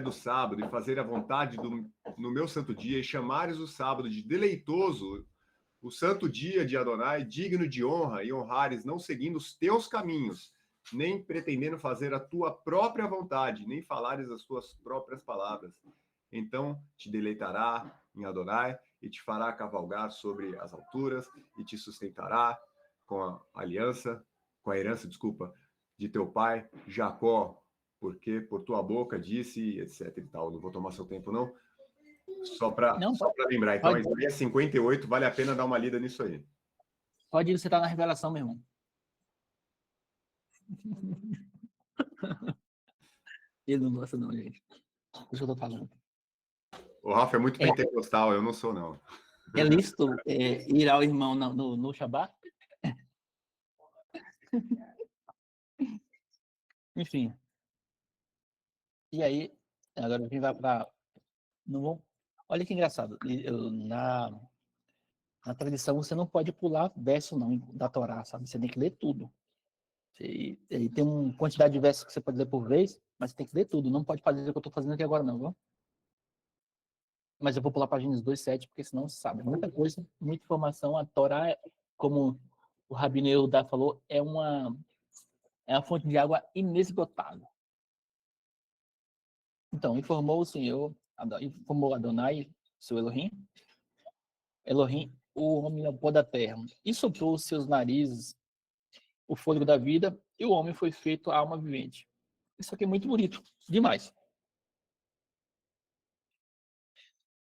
do sábado e fazer a vontade no meu santo dia e chamares o sábado de deleitoso, o santo dia de Adonai, digno de honra, e honrares, não seguindo os teus caminhos, nem pretendendo fazer a tua própria vontade, nem falares as tuas próprias palavras. Então te deleitará em Adonai e te fará cavalgar sobre as alturas e te sustentará com a herança, de teu pai Jacó, porque por tua boca disse, etc e tal. Não vou tomar seu tempo, não. Só para lembrar. Então, Isaías 58, vale a pena dar uma lida nisso aí. Pode ir, você tá na revelação, meu irmão. Ele não gosta não, gente. Por isso que eu tô falando. O Rafa é muito pentecostal, eu não sou, não. É lícito ir ao irmão no Shabá? Enfim. E aí, agora a gente vai para... Olha que engraçado. Na tradição, você não pode pular verso não da Torá, sabe? Você tem que ler tudo. Ele tem uma quantidade de versos que você pode ler por vez, mas você tem que ler tudo. Não pode fazer o que eu estou fazendo aqui agora, não, viu? Mas eu vou pular para Gênesis 2:7, porque senão você sabe. Muita coisa, muita informação. A Torá, como o Rabino Yehudá falou, é uma fonte de água inesgotável. Então, informou o Senhor, informou Adonai, seu Elohim, o homem ao pó da terra, e soprou os seus narizes o fôlego da vida, e o homem foi feito a alma vivente. Isso aqui é muito bonito, demais.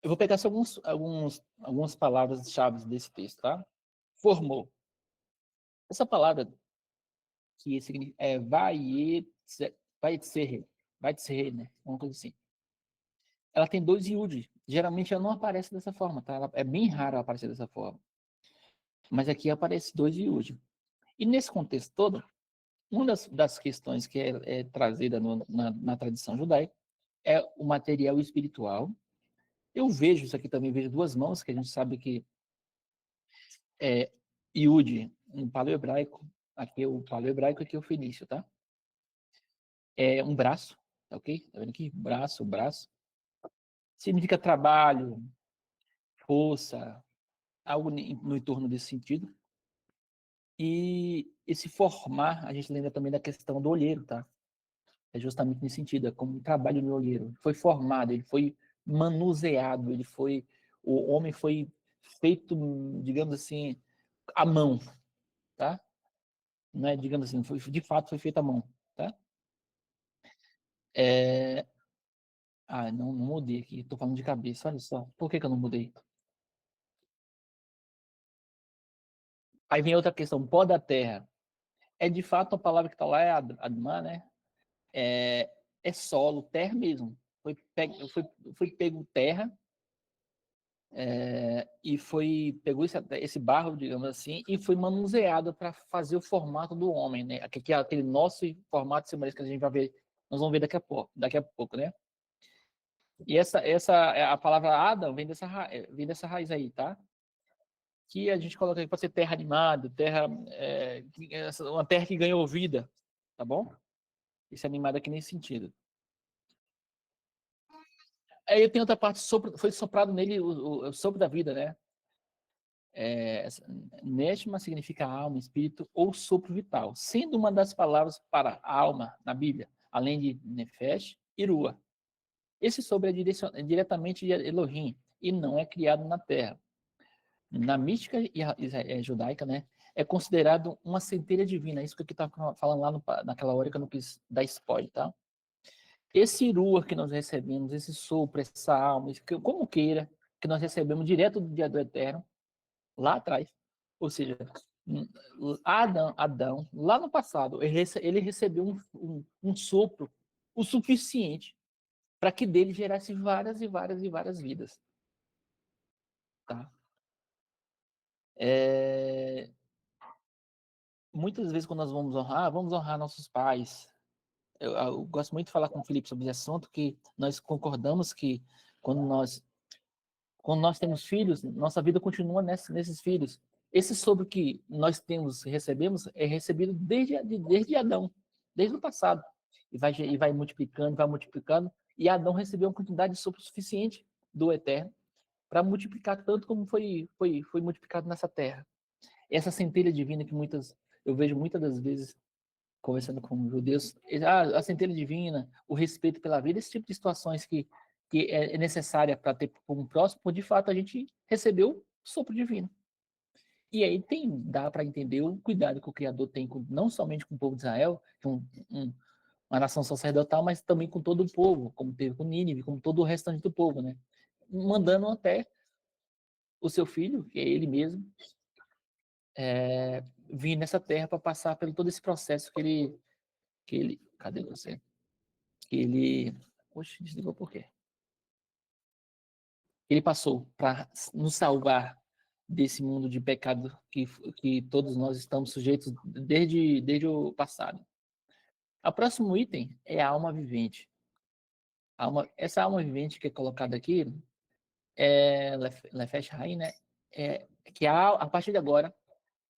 Eu vou pegar só algumas palavras-chave desse texto, tá? Formou. Essa palavra que significa vai ser, né? Uma coisa assim. Ela tem 2 iud. Geralmente ela não aparece dessa forma, tá? É bem raro ela aparecer dessa forma. Mas aqui aparece 2 iud. E nesse contexto todo, uma das questões que é trazida na tradição judaica é o material espiritual. Eu vejo isso aqui também, vejo duas mãos, que a gente sabe que é Yud, um paleohebraico, aqui é o paleohebraico, aqui é o fenício, tá? É um braço, tá ok? Tá vendo aqui? Braço, braço. Significa trabalho, força, algo no entorno desse sentido. E esse formar, a gente lembra também da questão do olheiro, tá? É justamente nesse sentido, é como um trabalho no olheiro. Foi formado, ele foi manuseado, o homem foi feito, digamos assim, à mão, tá? Não é, digamos assim, de fato foi feito à mão, tá? É... Ah, não mudei aqui, estou falando de cabeça, olha só. Por que eu não mudei? Aí vem outra questão, pó da terra. É de fato a palavra que está lá, é Admá, né? É solo, terra mesmo. Foi pego terra, e pegou esse barro, digamos assim, e foi manuseado para fazer o formato do homem, né? Aquele nosso formato simbolista que a gente vai ver, nós vamos ver daqui a pouco, né? E a palavra Adam vem dessa raiz aí, tá? Que a gente coloca aqui, pode ser terra animada, uma terra que ganhou vida, tá bom? Esse animado aqui nesse sentido. Aí tem outra parte, foi soprado nele o sopro da vida, né? Neshma significa alma, espírito ou sopro vital, sendo uma das palavras para alma na Bíblia, além de Nefesh e Ruah. Esse sopro é diretamente de Elohim e não é criado na terra. Na mística judaica, né, é considerado uma centelha divina. Isso que eu estava falando lá naquela hora que eu não quis dar spoiler, tá? Esse Ruah que nós recebemos, esse sopro, essa alma, como queira, que nós recebemos direto do dia do Eterno, lá atrás. Ou seja, Adão lá no passado, ele recebeu um sopro o suficiente para que dele gerasse várias e várias e várias vidas. Tá? Muitas vezes, quando nós vamos honrar nossos pais. Eu gosto muito de falar com o Felipe sobre esse assunto, que nós concordamos que quando nós temos filhos, nossa vida continua nesses filhos. Esse sobre que nós recebemos, é recebido desde Adão, desde o passado. E vai multiplicando, e Adão recebeu uma quantidade de sopro suficiente do Eterno para multiplicar tanto como foi multiplicado nessa terra. Essa centelha divina que eu vejo muitas das vezes conversando com judeus, a centelha divina, o respeito pela vida, esse tipo de situações que é necessária para ter como próximo, de fato a gente recebeu o sopro divino. E aí dá para entender o cuidado que o Criador tem não somente com o povo de Israel, que é uma nação sacerdotal, mas também com todo o povo, como teve com Nínive, como todo o restante do povo, né? Mandando até o seu filho, que é ele mesmo, vir nessa terra para passar pelo todo esse processo que ele, cadê você? Que ele, oxe, desligou por quê? Ele passou para nos salvar desse mundo de pecado que todos nós estamos sujeitos desde o passado. O próximo item é a alma vivente. Essa alma vivente que é colocada aqui é Nefesh Haim, né? Que a partir de agora,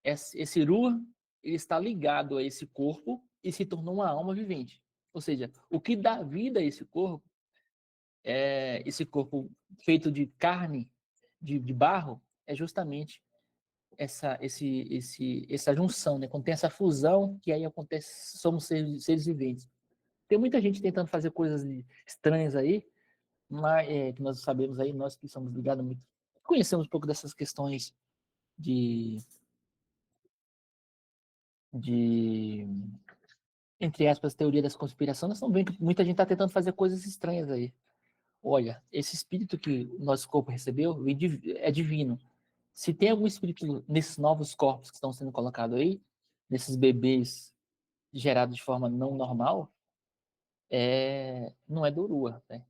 esse Ruah, ele está ligado a esse corpo e se tornou uma alma vivente. Ou seja, o que dá vida a esse corpo feito de carne, de barro, é justamente essa junção, né? Quando tem essa fusão, que aí acontece, somos seres viventes. Tem muita gente tentando fazer coisas estranhas aí, mas que nós sabemos aí, nós que somos ligados muito, conhecemos um pouco dessas questões de entre aspas, teoria das conspirações, nós estamos vendo que muita gente está tentando fazer coisas estranhas aí. Olha, esse espírito que o nosso corpo recebeu é divino. Se tem algum espírito nesses novos corpos que estão sendo colocados aí, nesses bebês gerados de forma não normal, não é do Urua, né?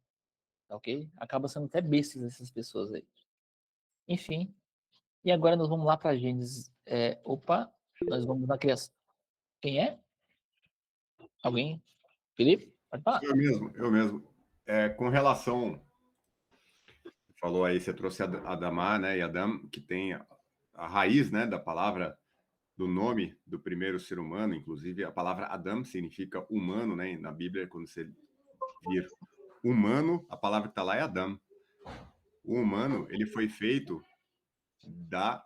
Ok? Acaba sendo até bestas essas pessoas aí. Enfim, e agora nós vamos lá para Gênesis. Nós vamos na criação. Quem é? Alguém? Felipe? Pode falar. Eu mesmo. Com relação, falou aí, você trouxe Adamá, né, e Adam, que tem a raiz, né, da palavra, do nome do primeiro ser humano, inclusive a palavra Adam significa humano, né, na Bíblia, quando você vir humano, a palavra que está lá é Adam. O humano, ele foi feito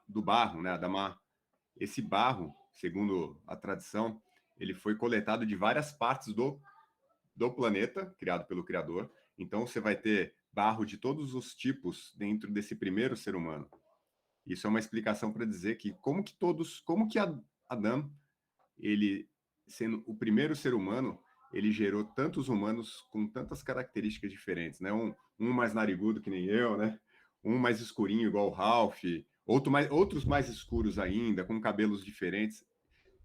do barro, né, Adamá. Esse barro, segundo a tradição, ele foi coletado de várias partes do planeta, criado pelo Criador. Então, você vai ter barro de todos os tipos dentro desse primeiro ser humano. Isso é uma explicação para dizer que como que Adão, ele sendo o primeiro ser humano, ele gerou tantos humanos com tantas características diferentes, né? Um mais narigudo que nem eu, né? Um mais escurinho igual o Ralph, outros mais escuros ainda, com cabelos diferentes.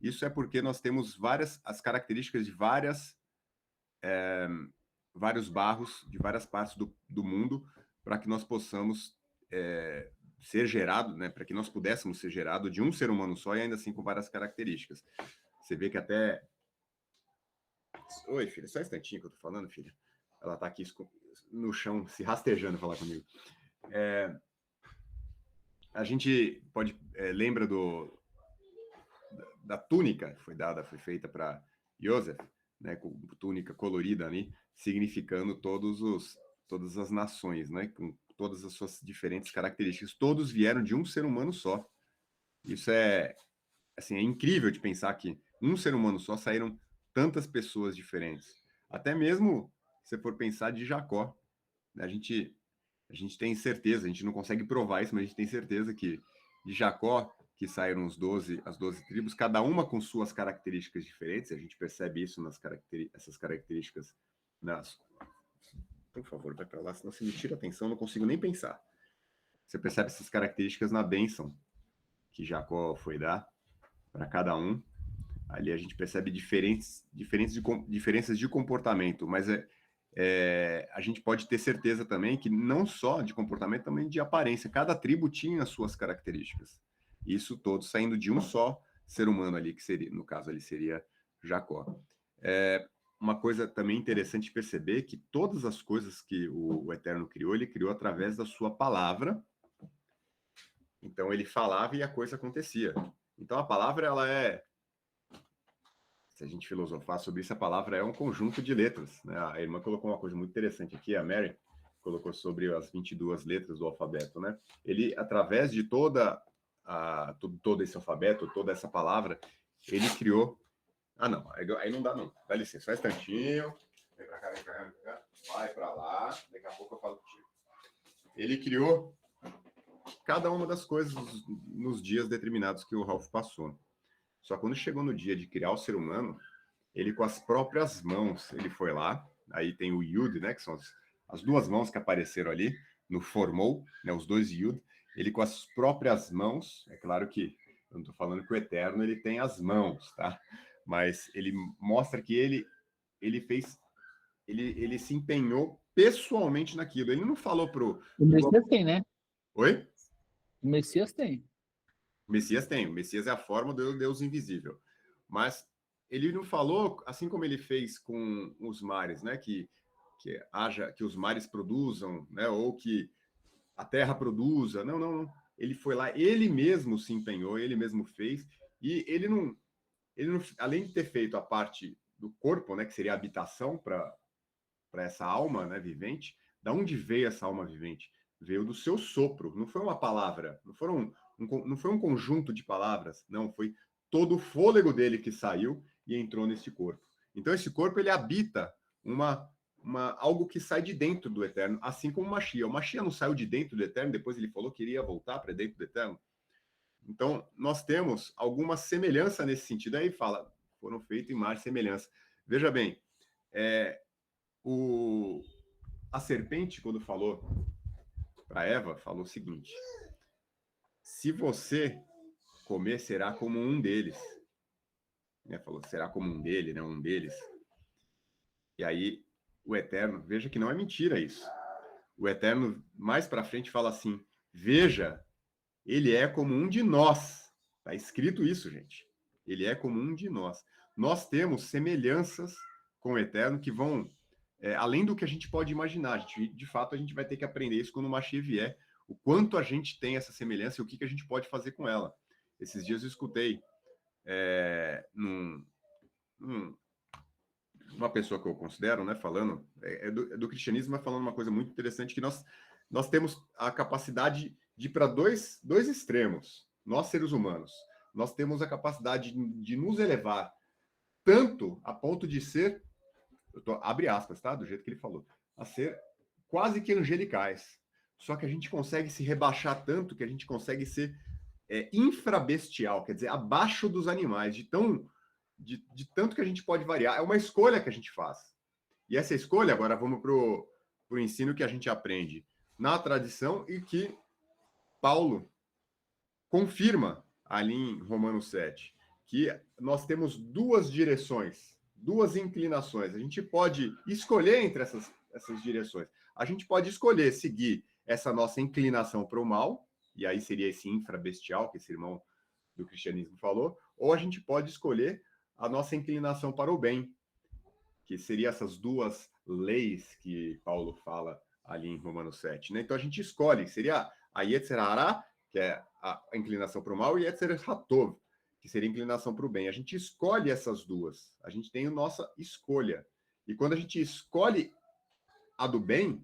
Isso é porque nós temos as características de vários barros de várias partes do mundo para que nós possamos ser gerado, né? Para que nós pudéssemos ser gerado de um ser humano só e ainda assim com várias características. Você vê que até... Oi, filha, só um instantinho que eu tô falando, filha. Ela tá aqui no chão, se rastejando falar comigo. A gente lembra da túnica que foi feita para Joseph, né, com túnica colorida ali, significando todas as nações, né, com todas as suas diferentes características. Todos vieram de um ser humano só. Isso é incrível de pensar que um ser humano só saíram tantas pessoas diferentes. Até mesmo, se for pensar de Jacó, né, a gente tem certeza, a gente não consegue provar isso, mas a gente tem certeza que de Jacó, que saíram as 12 tribos, cada uma com suas características diferentes, a gente percebe isso essas características Por favor, vai para lá, senão se me tira a atenção, eu não consigo nem pensar. Você percebe essas características na bênção que Jacó foi dar para cada um. Ali a gente percebe diferenças de comportamento, mas a gente pode ter certeza também que não só de comportamento, também de aparência. Cada tribo tinha as suas características. Isso todo saindo de um só ser humano ali, que seria, no caso ali, seria Jacó. Uma coisa também interessante perceber que todas as coisas que o Eterno criou, ele criou através da sua palavra. Então, ele falava e a coisa acontecia. Então, a palavra, se a gente filosofar sobre isso, a palavra é um conjunto de letras, né? A irmã colocou uma coisa muito interessante aqui, a Mary colocou sobre as 22 letras do alfabeto, né? Ele, através de todo esse alfabeto, toda essa palavra, ele criou... Ah, não, aí não dá, não. Dá licença, só um instantinho. Vem pra cá, vem pra cá. Vai pra lá, daqui a pouco eu falo contigo. Ele criou cada uma das coisas nos dias determinados que o Ralph passou. Só quando chegou no dia de criar o ser humano, ele com as próprias mãos, ele foi lá, aí tem o Yud, né, que são as duas mãos que apareceram ali, no formou, né, os dois Yud, ele com as próprias mãos, é claro que eu não estou falando que o Eterno ele tem as mãos, tá? Mas ele mostra que ele se empenhou pessoalmente naquilo. Ele não falou pro... O Messias tem, né? Oi? O Messias tem. O Messias tem. O Messias é a forma do Deus invisível. Mas ele não falou, assim como ele fez com os mares, né? Que os mares produzam, né? Ou que a terra produza. Não, não, não. Ele foi lá, ele mesmo se empenhou, ele mesmo fez. E ele não, além de ter feito a parte do corpo, né, que seria a habitação para essa alma, né, vivente, da onde veio essa alma vivente? Veio do seu sopro, não foi uma palavra, não foi um conjunto de palavras, não, foi todo o fôlego dele que saiu e entrou nesse corpo. Então esse corpo ele habita algo que sai de dentro do Eterno, assim como o Mashiach. O Mashiach não saiu de dentro do Eterno, depois ele falou que iria voltar para dentro do Eterno. Então, nós temos alguma semelhança nesse sentido. Aí fala, foram feitos em imagem e semelhança. Veja bem, a serpente, quando falou para Eva, falou o seguinte: se você comer, será como um deles. Né? Falou, será como um dele, né? Um deles. E aí, o Eterno, veja que não é mentira isso. O Eterno, mais para frente, fala assim, veja, ele é como um de nós. Está escrito isso, gente. Ele é como um de nós. nós temos semelhanças com o Eterno que vão além do que a gente pode imaginar. De fato, a gente vai ter que aprender isso quando o Mashiach vier, o quanto a gente tem essa semelhança e o que a gente pode fazer com ela. Esses dias eu escutei uma pessoa que eu considero, né, falando, do cristianismo, mas falando uma coisa muito interessante, que nós temos a capacidade de ir para dois extremos, nós seres humanos. Nós temos a capacidade de nos elevar tanto a ponto de ser, abre aspas, tá? Do jeito que ele falou, a ser quase que angelicais. Só que a gente consegue se rebaixar tanto que a gente consegue ser infrabestial, quer dizer, abaixo dos animais, de tanto que a gente pode variar. É uma escolha que a gente faz. E essa escolha, agora vamos para o ensino que a gente aprende na tradição e que Paulo confirma ali em Romanos 7, que nós temos duas direções, duas inclinações. A gente pode escolher entre essas direções. A gente pode escolher seguir essa nossa inclinação para o mal, e aí seria esse infrabestial que esse irmão do cristianismo falou, ou a gente pode escolher a nossa inclinação para o bem, que seria essas duas leis que Paulo fala ali em Romanos 7. Né? Então a gente escolhe, seria a Yetzer Hara, que é a inclinação para o mal, e Yetzer Hatov, que seria a inclinação para o bem. A gente escolhe essas duas, a gente tem a nossa escolha. E quando a gente escolhe a do bem,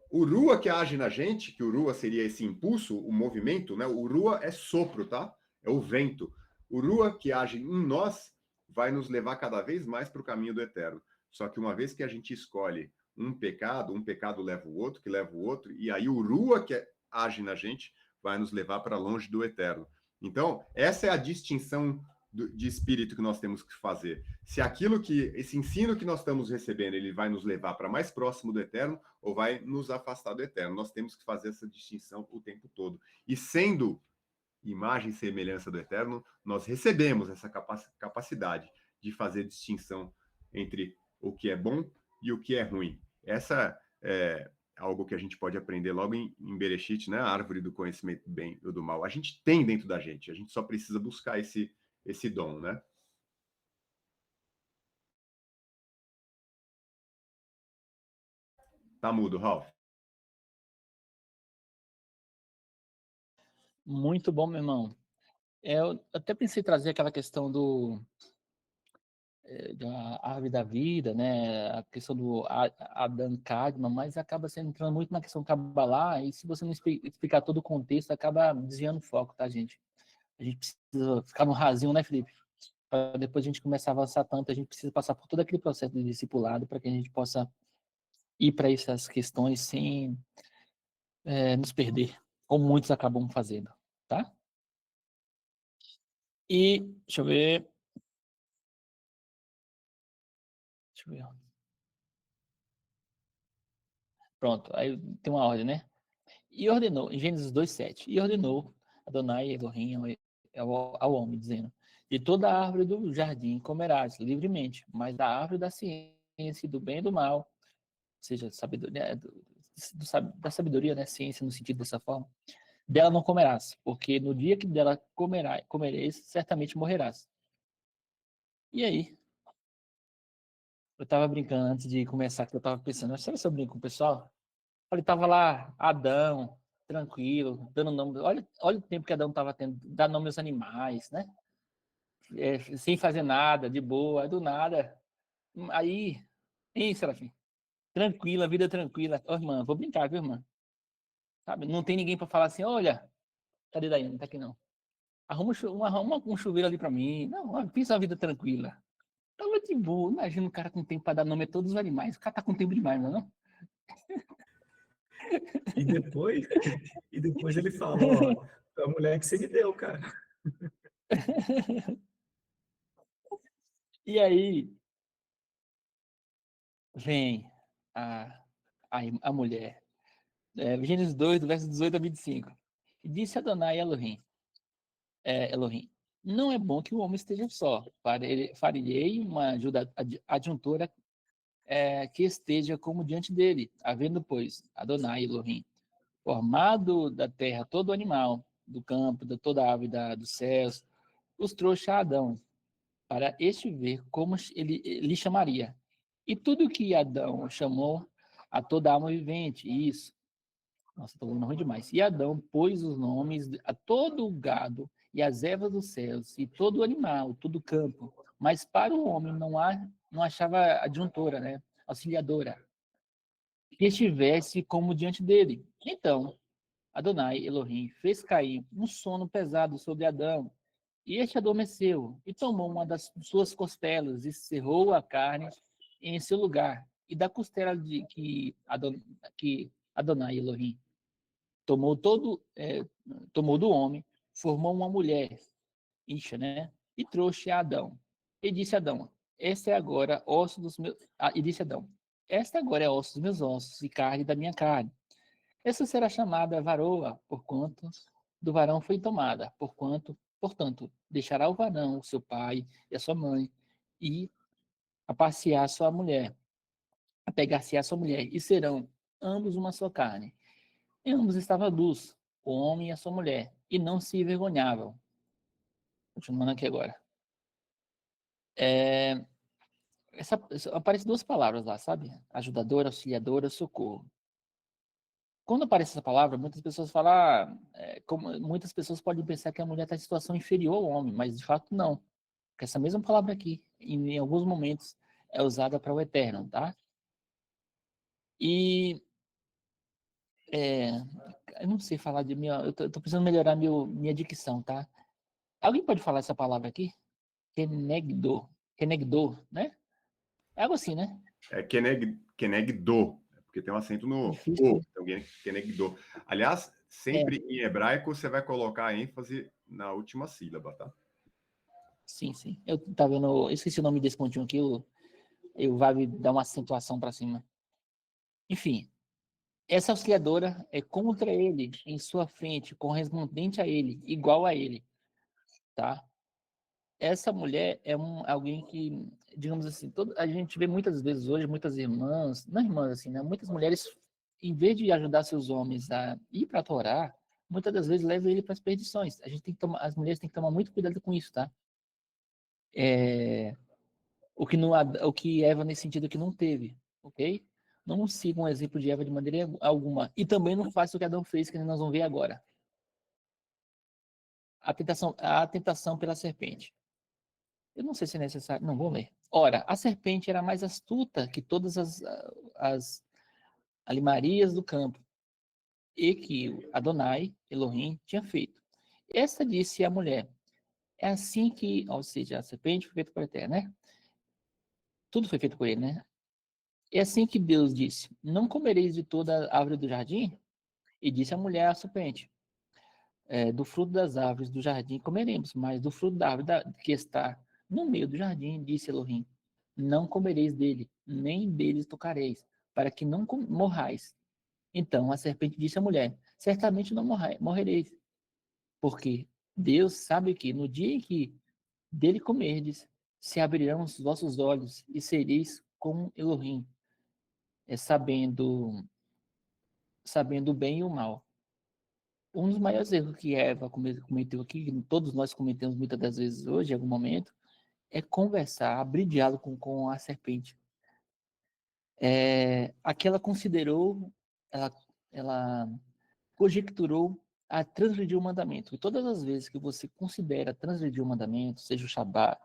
o Rua que age na gente, que o Rua seria esse impulso, o movimento, né? O Rua é sopro, tá? É o vento. O Rua que age em nós vai nos levar cada vez mais para o caminho do eterno. Só que uma vez que a gente escolhe um pecado leva o outro, que leva o outro, e aí o Rua que age na gente vai nos levar para longe do eterno. Então, essa é a distinção de espírito que nós temos que fazer. Se esse ensino que nós estamos recebendo, ele vai nos levar para mais próximo do eterno ou vai nos afastar do eterno. Nós temos que fazer essa distinção o tempo todo. E sendo imagem e semelhança do eterno, nós recebemos essa capacidade de fazer distinção entre o que é bom e o que é ruim. Essa é algo que a gente pode aprender logo em Bereshit, né? A árvore do conhecimento do bem e do mal. A gente tem dentro da gente, a gente só precisa buscar esse dom, né? Tá mudo, Ralf. Muito bom, meu irmão. Eu até pensei em trazer aquela questão da árvore da vida, né? A questão do Adam Kadmon, mas acaba sendo entrando muito na questão Kabbalah, e se você não explicar todo o contexto, acaba desviando o foco, tá, gente? A gente precisa ficar no rasinho, né, Felipe? Para depois a gente começar a avançar tanto, a gente precisa passar por todo aquele processo de discipulado para que a gente possa ir para essas questões sem nos perder, como muitos acabam fazendo, tá? E, deixa eu ver. Pronto, aí tem uma ordem, né? E ordenou, em Gênesis 2:7, e ordenou Adonai Elohim ao homem, dizendo: de toda a árvore do jardim comerás livremente, mas da árvore da ciência, do bem e do mal, ou seja, sabedoria, da sabedoria, né? Ciência no sentido dessa forma, dela não comerás, porque no dia que dela comereis, certamente morrerás. E aí? Eu tava brincando antes de começar, que eu tava pensando, sabe se eu brinco com o pessoal? Ele tava lá, Adão, tranquilo, dando nome. Olha o tempo que Adão tava tendo, dando nome aos animais, né? Sem fazer nada, de boa, aí do nada. Aí, hein, Serafim? Tranquila, vida tranquila. Ô, irmã, vou brincar, viu, irmã? Sabe? Não tem ninguém para falar assim, olha, cadê Daiane? Não tá aqui não. Arruma um chuveiro ali para mim. Não, fiz uma vida tranquila. Tava de boa. Imagina um cara com tempo para dar nome a todos os animais. O cara tá com tempo demais, não é não? E depois ele falou, ó, a mulher que você me deu, cara. E aí vem a mulher. Gênesis 2, do verso 18 a 25. E disse Adonai Elohim, não é bom que o homem esteja só. Farei uma ajuda adjuntora que esteja como diante dele, havendo, pois, Adonai Elohim, formado da terra todo animal, do campo, de toda ave dos céus, os trouxe a Adão para este ver como ele lhe chamaria. E tudo que Adão chamou a toda alma vivente, isso. Nossa, estou falando ruim demais. E Adão pôs os nomes a todo o gado e as ervas dos céus e todo o animal, todo o campo. Mas para o homem não achava adjuntora, né? Auxiliadora, que estivesse como diante dele. Então, Adonai Elohim fez cair um sono pesado sobre Adão, e este adormeceu, e tomou uma das suas costelas, e cerrou a carne em seu lugar. E da costela que Adonai Elohim tomou do homem, formou uma mulher, Isha, né? E trouxe a Adão. E disse a Adão, esta é agora osso dos meus... e disse Adão, esta agora é osso dos meus ossos e carne da minha carne. Essa será chamada varoa, porquanto do varão foi tomada, portanto, deixará o varão, o seu pai e a sua mãe, e a sua mulher, apegar-se à sua mulher, e serão ambos uma só carne. Em ambos estava luz, o homem e a sua mulher, e não se envergonhavam. Continuando aqui agora. Aparece duas palavras lá, sabe? Ajudadora, auxiliadora, socorro. Quando aparece essa palavra, muitas pessoas falam, muitas pessoas podem pensar que a mulher está em situação inferior ao homem, mas de fato não. Porque essa mesma palavra aqui, em alguns momentos, é usada para o eterno, tá? E eu não sei falar eu tô precisando melhorar minha dicção, tá? Alguém pode falar essa palavra aqui? Kenegdo, né? É algo assim, né? É kenegdo, porque tem um acento no Difícil. o, então kenegdo. Aliás, sempre em hebraico você vai colocar a ênfase na última sílaba, tá? Sim, sim. Eu esqueci o nome desse pontinho aqui, eu vai dar uma acentuação para cima. Enfim, essa auxiliadora é contra ele, em sua frente, correspondente a ele, igual a ele, tá? Essa mulher é alguém que, digamos assim, a gente vê muitas vezes hoje, muitas irmãs, não irmãs assim, né? Muitas mulheres, em vez de ajudar seus homens a ir para a Torá, muitas das vezes levam ele para as perdições. As mulheres têm que tomar muito cuidado com isso, tá? O que Eva nesse sentido que não teve, ok? Não sigam o exemplo de Eva de maneira alguma. E também não faça o que Adão fez, que nós vamos ver agora. A tentação pela serpente. Eu não sei se é necessário. Não, vou ler. Ora, a serpente era mais astuta que todas as alimarias do campo, e que Adonai, Elohim, tinha feito. Esta disse à mulher, é assim que, ou seja, a serpente foi feita por Eterno, né? Tudo foi feito por ele, né? É assim que Deus disse, não comereis de toda a árvore do jardim? E disse a mulher à serpente, do fruto das árvores do jardim comeremos, mas do fruto da árvore que está no meio do jardim, disse Elohim, não comereis dele, nem deles tocareis, para que não morrais. Então a serpente disse à mulher, certamente não morrereis, porque Deus sabe que no dia em que dele comerdes, se abrirão os vossos olhos e sereis como Elohim, sabendo o bem e o mal. Um dos maiores erros que Eva cometeu aqui, que todos nós cometemos muitas das vezes hoje, em algum momento, é conversar, abrir diálogo com a serpente. Aqui ela considerou, ela conjecturou a transgredir o mandamento. E todas as vezes que você considera transgredir o mandamento, seja o Shabat,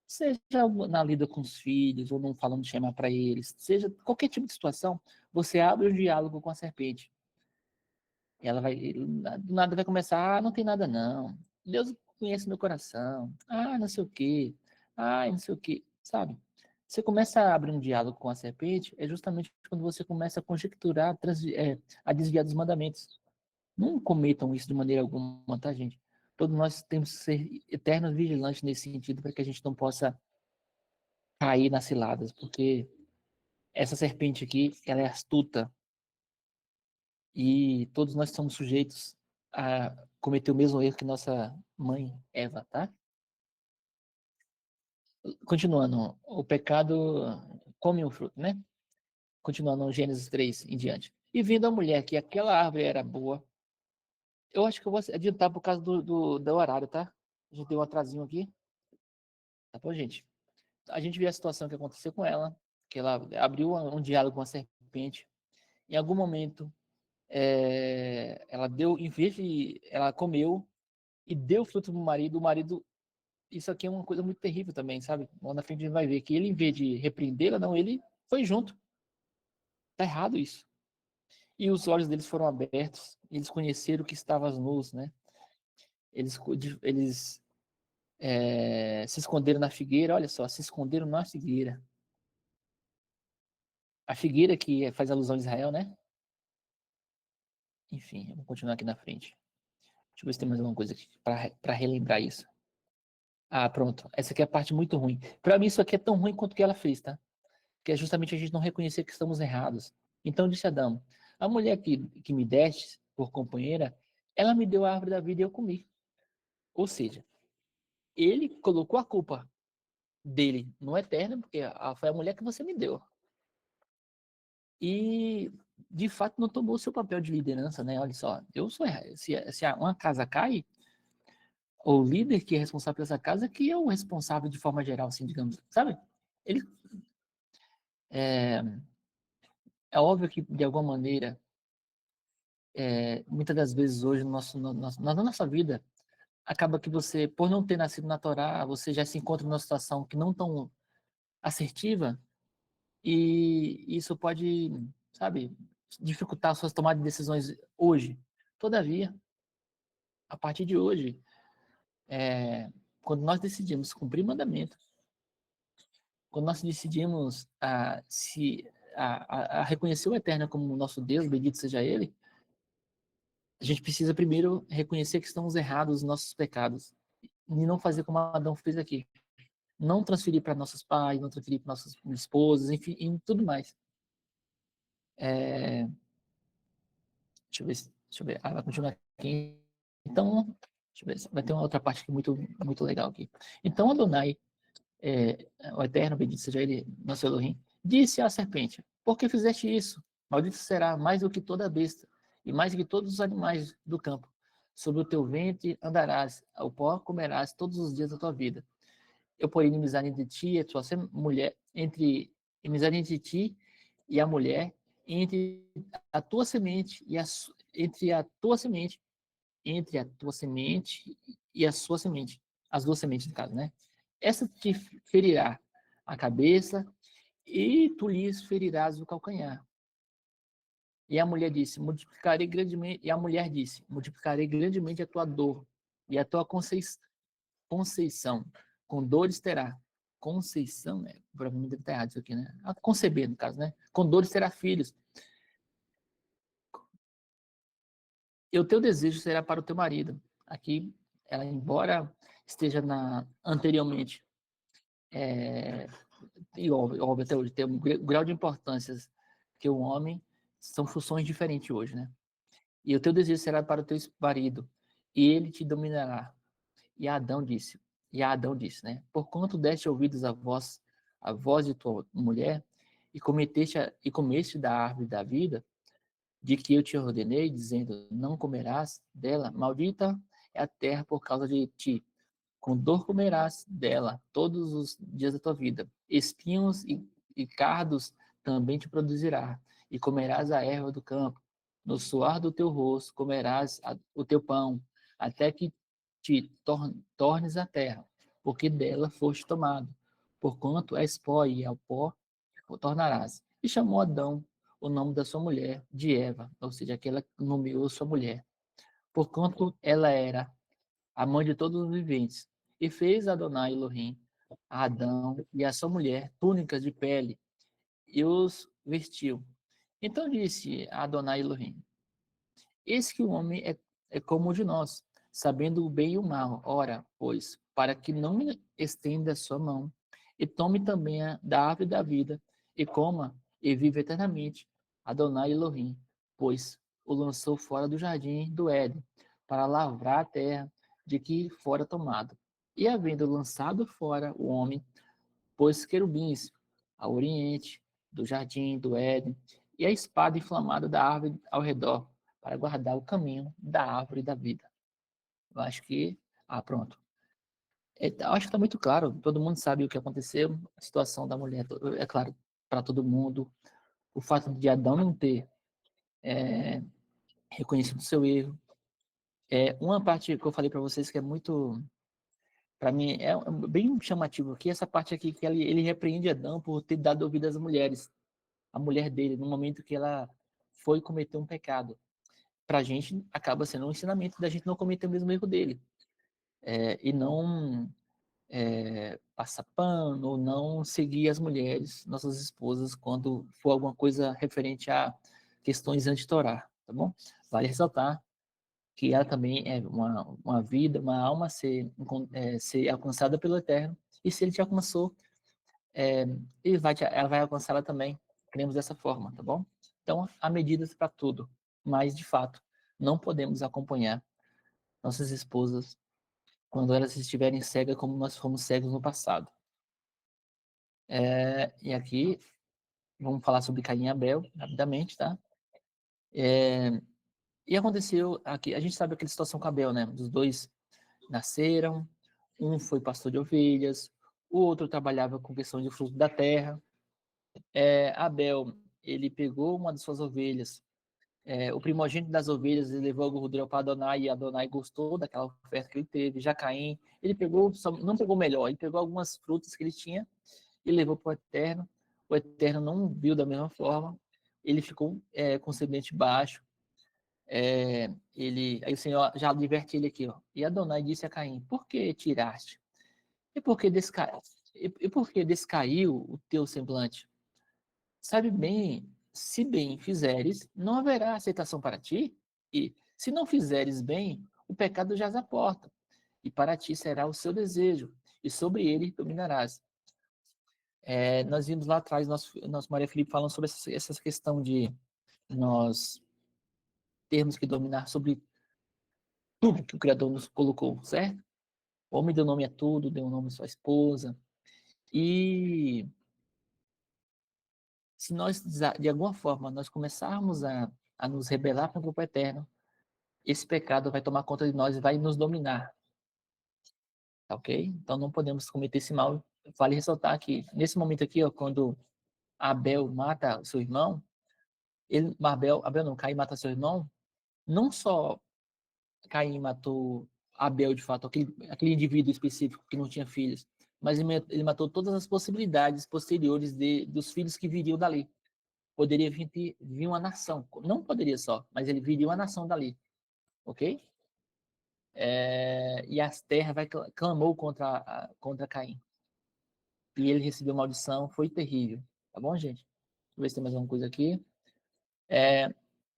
seja na lida com os filhos, ou não falando Shema para eles, seja qualquer tipo de situação, você abre um diálogo com a serpente. Ela do nada vai começar, não tem nada não. Deus conhece meu coração. Não sei o quê. Não sei o quê. Sabe? Você começa a abrir um diálogo com a serpente, é justamente quando você começa a conjecturar, a desviar dos mandamentos. Não cometam isso de maneira alguma, tá, gente? Todos nós temos que ser eternos vigilantes nesse sentido, para que a gente não possa cair nas ciladas, porque essa serpente aqui, ela é astuta, e todos nós somos sujeitos a cometer o mesmo erro que nossa mãe Eva, tá? Continuando, o pecado come o fruto, né? Continuando no Gênesis 3 em diante. E vendo a mulher que aquela árvore era boa, eu acho que eu vou adiantar por causa do horário, tá? A gente deu um atrasinho aqui. Tá bom, gente? A gente viu a situação que aconteceu com ela, que ela abriu um diálogo com a serpente. Em algum momento, ela deu, em vez de, ela comeu e deu fruto pro marido. O marido, isso aqui é uma coisa muito terrível também, sabe? Lá na frente a gente vai ver que ele, em vez de repreendê-la, não, ele foi junto. Tá errado isso. E os olhos deles foram abertos, eles conheceram que estavam nus, né? Eles se esconderam na figueira, olha só, se esconderam na figueira. A figueira que faz alusão a Israel, né? Enfim, eu vou continuar aqui na frente. Deixa eu ver se tem mais alguma coisa aqui para relembrar isso. Ah, pronto. Essa aqui é a parte muito ruim. Para mim, isso aqui é tão ruim quanto o que ela fez, tá? Que é justamente a gente não reconhecer que estamos errados. Então disse Adão: a mulher que me deste por companheira, ela me deu a árvore da vida e eu comi. Ou seja, ele colocou a culpa dele no eterno, porque foi a mulher que você me deu. E, de fato, não tomou o seu papel de liderança, né? Olha só, eu sou se uma casa cai, o líder que é responsável por essa casa que é o responsável de forma geral, assim, digamos, sabe? Ele é, é óbvio que, de alguma maneira, muitas das vezes hoje na nossa vida, acaba que você, por não ter nascido na Torá, você já se encontra numa situação que não tão assertiva e isso pode, sabe, dificultar suas tomadas de decisões hoje. Todavia, a partir de hoje, quando nós decidimos cumprir mandamento, quando nós decidimos a reconhecer o Eterno como nosso Deus, bendito seja Ele, a gente precisa primeiro reconhecer que estamos errados nos nossos pecados e não fazer como Adão fez aqui. Não transferir para nossos pais, não transferir para nossas esposas, enfim, e tudo mais. Deixa eu ver. Vai continuar aqui. Então, deixa eu ver. Vai ter uma outra parte aqui muito, muito legal aqui. Então, Adonai, o Eterno, bendito seja Ele, nosso Elohim, disse à serpente: por que fizeste isso? Maldito será mais do que toda besta, e mais do que todos os animais do campo. Sobre o teu ventre andarás, ao pó comerás todos os dias da tua vida. Eu porei inimizade entre ti e a tua mulher, inimizade entre ti e a mulher, entre a tua semente e entre a tua semente e a sua semente, as duas sementes no caso, né? Essa te ferirá a cabeça e tu lhes ferirás o calcanhar. E a mulher disse: multiplicarei grandemente. E a mulher disse: multiplicarei grandemente a tua dor e a tua conceição. Com dores terá. Conceição, provavelmente deve estar errado isso aqui, né? A conceber, no caso, né? Com dores terá filhos. E o teu desejo será para o teu marido. Aqui, ela, embora esteja anteriormente, e óbvio, até hoje, tem um grau de importância que o homem, são funções diferentes hoje, né? E o teu desejo será para o teu marido, e ele te dominará. E Adão disse, né? Porquanto deste ouvidos à voz de tua mulher, e comeste da árvore da vida, de que eu te ordenei, dizendo: não comerás dela, maldita é a terra por causa de ti. Com dor comerás dela todos os dias da tua vida. Espinhos e cardos também te produzirá, e comerás a erva do campo. No suar do teu rosto comerás o teu pão, até que te tornes a terra, porque dela foste tomado. Porquanto és pó e ao pó o tornarás. E chamou Adão o nome da sua mulher de Eva, ou seja, aquela que nomeou sua mulher. Porquanto ela era a mãe de todos os viventes. E fez Adonai Elohim a Adão e a sua mulher túnicas de pele e os vestiu. Então disse Adonai Elohim: eis que o homem é como o de nós, sabendo o bem e o mal. Ora, pois, para que não me estenda a sua mão, e tome também da árvore da vida, e coma, e viva eternamente, Adonai Elohim, pois o lançou fora do jardim do Éden, para lavrar a terra de que fora tomado. E havendo lançado fora o homem, pôs querubins ao oriente do jardim do Éden, e a espada inflamada da árvore ao redor, para guardar o caminho da árvore da vida. Eu acho que. Pronto. Acho que está muito claro, todo mundo sabe o que aconteceu, a situação da mulher, é claro, para todo mundo. O fato de Adão não ter reconhecido o seu erro. Uma parte que eu falei para vocês que é muito, para mim, é bem chamativo aqui, essa parte aqui que ele repreende Adão por ter dado ouvido às mulheres, a mulher dele, no momento que ela foi cometer um pecado. Para a gente, acaba sendo um ensinamento da gente não cometer o mesmo erro dele. E não passar pano ou não seguir as mulheres, nossas esposas, quando for alguma coisa referente a questões anti-Torá, tá bom? Vale ressaltar que ela também é uma vida, uma alma a ser alcançada pelo Eterno, e se ele te alcançou, ela vai alcançá-la também. Queremos dessa forma, tá bom? Então, há medidas para tudo, mas, de fato, não podemos acompanhar nossas esposas quando elas estiverem cegas como nós fomos cegos no passado. E aqui, vamos falar sobre Caim e Abel, rapidamente, tá? E aconteceu aqui, a gente sabe aquela situação com Abel, né? Os dois nasceram, um foi pastor de ovelhas, o outro trabalhava com questão de fruto da terra. Abel, ele pegou uma de suas ovelhas, o primogênito das ovelhas, ele levou a gordura para Adonai, e Adonai gostou daquela oferta que ele teve. Já Caim, ele pegou, não pegou melhor, ele pegou algumas frutas que ele tinha e levou para o Eterno não viu da mesma forma, ele ficou com o semblante baixo, aí o Senhor já adverte ele aqui, ó. E Adonai disse a Caim: por que tiraste? E por que descaiu o teu semblante? Sabe bem, se bem fizeres, não haverá aceitação para ti, e se não fizeres bem, o pecado jaz à porta, e para ti será o seu desejo, e sobre ele dominarás. Nós vimos lá atrás, nosso Maria Felipe falando sobre essa questão de nós termos que dominar sobre tudo que o Criador nos colocou, certo? O homem deu nome a tudo, deu nome à sua esposa. E se nós, de alguma forma, nós começarmos a nos rebelar contra o Eterno, esse pecado vai tomar conta de nós e vai nos dominar. Tá ok? Então não podemos cometer esse mal. Vale ressaltar que, nesse momento aqui, ó, quando Abel mata seu irmão, Abel não, Caim mata seu irmão, não só Caim matou Abel, de fato, aquele indivíduo específico que não tinha filhos, mas ele matou todas as possibilidades posteriores dos filhos que viriam dali. Poderia vir uma nação, não poderia só, mas ele viria uma nação dali, ok? E as terras clamou contra Caim. E ele recebeu maldição, foi terrível. Tá bom, gente? Deixa eu ver se tem mais alguma coisa aqui.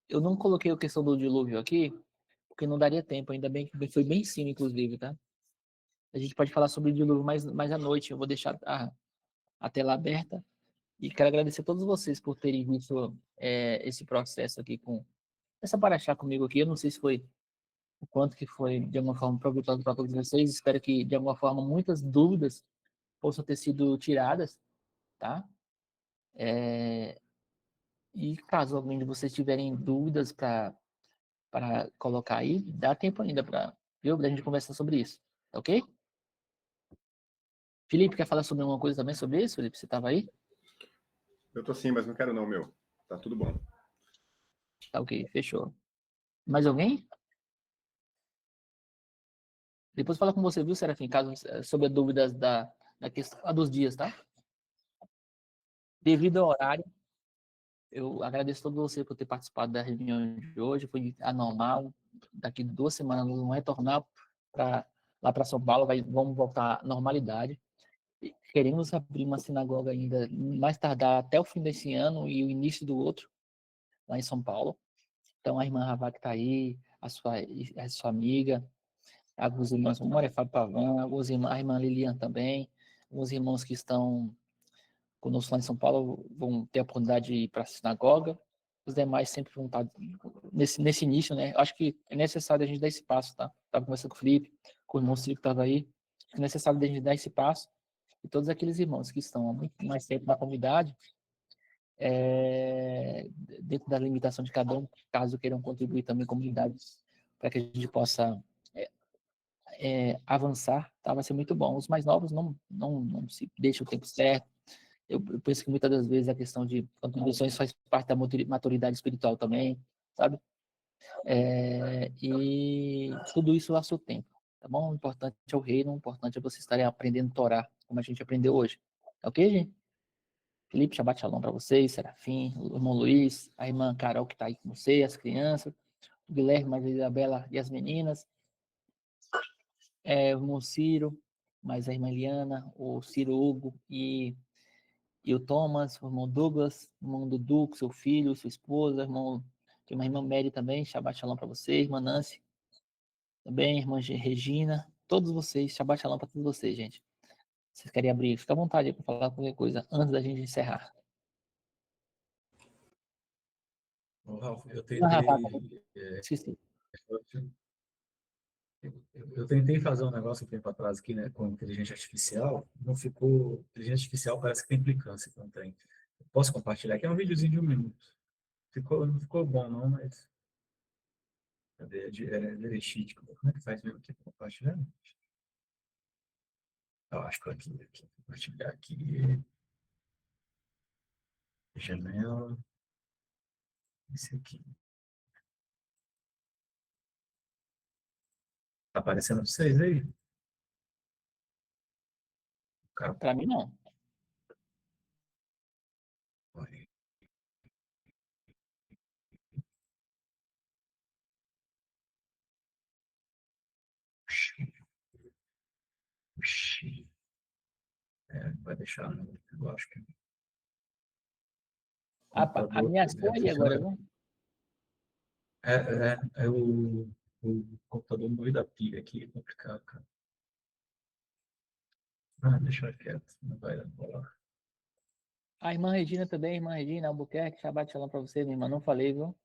Eu não coloquei a questão do dilúvio aqui, porque não daria tempo, ainda bem que foi bem em cima, inclusive, tá? A gente pode falar sobre o dilúvio mais à noite, eu vou deixar a tela aberta. E quero agradecer a todos vocês por terem visto esse processo aqui com essa paraxá comigo aqui. Eu não sei se foi o quanto que foi, de alguma forma, proveitoso para todos vocês. Espero que, de alguma forma, muitas dúvidas possam ter sido tiradas, tá? E caso alguém de vocês tiverem dúvidas para colocar aí, dá tempo ainda para a gente conversar sobre isso, tá ok? Felipe, quer falar sobre alguma coisa também sobre isso, Felipe? Você estava aí? Eu tô sim, mas não quero não, meu. Tá tudo bom. Tá ok, fechou. Mais alguém? Depois fala com você, viu, Serafim, caso sobre dúvidas da questão dos dias, tá? Devido ao horário, eu agradeço a todos vocês por ter participado da reunião de hoje. Foi anormal. Daqui 2 semanas nós vamos retornar lá para São Paulo, vamos voltar à normalidade. Queremos abrir uma sinagoga ainda mais tardar até o fim desse ano e o início do outro, lá em São Paulo. Então a irmã Ravá que está aí, a sua amiga, alguns irmãos, o Fábio Pavan, a irmã Lilian também, alguns irmãos que estão conosco lá em São Paulo vão ter a oportunidade de ir para a sinagoga. Os demais sempre vão estar nesse início, né? Acho que é necessário a gente dar esse passo, tá? Estava conversando com o Felipe, com o irmão Ciro que estava aí. É necessário a gente dar esse passo. E todos aqueles irmãos que estão há muito mais tempo na comunidade, dentro da limitação de cada um, caso queiram contribuir também com comunidades, para que a gente possa avançar, tá? Vai ser muito bom. Os mais novos não se deixam o tempo certo. Eu penso que muitas das vezes a questão de contribuições faz parte da maturidade espiritual também, sabe? E tudo isso a seu tempo, tá bom? O importante é o reino, o importante é você estarem aprendendo Torá, como a gente aprendeu hoje. Tá ok, gente? Felipe, Shabbat Shalom para vocês, Serafim, o irmão Luiz, a irmã Carol que está aí com você, as crianças, o Guilherme, mais a Isabela e as meninas, o irmão Ciro, mais a irmã Eliana, o Ciro Hugo e o Thomas, o irmão Douglas, o irmão Dudu, seu filho, sua esposa, tem uma irmã Mary também, Shabbat Shalom para você, irmã Nancy, também, irmã Regina, todos vocês, Shabbat Shalom para todos vocês, gente. Vocês querem abrir? Fica à vontade aí para falar qualquer coisa antes da gente encerrar. Ô, Ralf, eu Não, tentei, Rafa, esqueci. eu tentei fazer um negócio um tempo atrás aqui, né, com inteligência artificial, não ficou, inteligência artificial parece que tem implicância, não tem. Posso compartilhar aqui? É um videozinho de 1 minuto. Não ficou bom não, mas... Cadê? Cheat. Como é que faz mesmo aqui? Compartilhar? Eu acho que aqui. Compartilhar aqui. Janela. Esse aqui. Tá aparecendo pra vocês aí? Cara, Para mim, não. olha. Vai deixar, né? Eu acho que... Ameaçou aí agora, viu? O computador moído da pilha aqui, é complicado, cara. Deixa eu quieto, não vai rolar. A irmã Regina também, irmã Regina Albuquerque, Shabbat Shalom pra você, minha irmã, não falei, viu?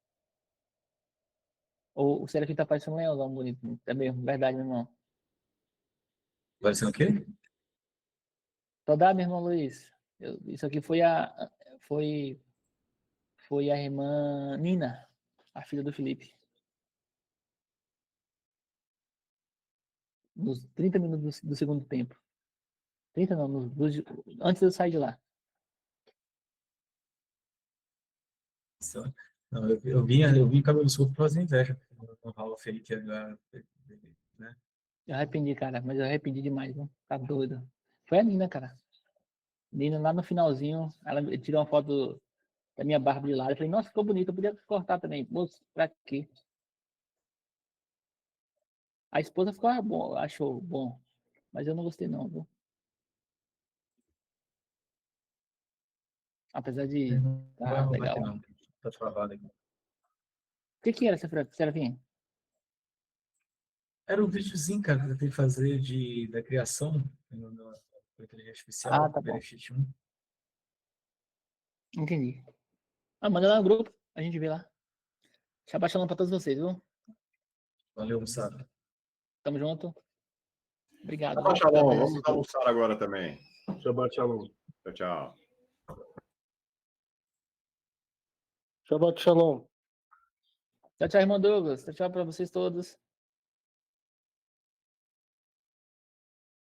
O Serafim tá parecendo um leãozão bonito, é mesmo, verdade, meu irmão. Vai ser o quê? Toda, meu irmão Luiz, isso aqui foi a irmã Nina, a filha do Felipe. Nos 30 minutos do segundo tempo. 30 não, antes de eu sair de lá. Não, eu vim cabelo solto pra fazer inveja. No Ralf aí, que agora, né? Eu arrependi, cara, mas eu arrependi demais, viu? Tá doido. Foi a Nina, cara. Nina, lá no finalzinho, ela tirou uma foto da minha barba de lado. Eu falei, nossa, ficou bonito, eu podia cortar também. Moço, pra quê? A esposa ficou bom, achou bom, mas eu não gostei não, viu? Apesar de Não vai tá rolar aqui legal. não. Tá travado aqui. O que era, Serafim? Era um videozinho, cara, que eu tentei fazer da criação da inteligência artificial, Tá bom. Bereshit 1. Entendi. Manda lá no grupo, a gente vê lá. Shabbat Shalom pra todos vocês, viu? Valeu, moçada. Tamo junto. Obrigado. Shabbat Shalom, vamos almoçar agora também. Shabbat Shalom. Tchau, tchau. Shabbat Shalom. Tchau, tchau, irmão Douglas. Tchau, tchau pra vocês todos.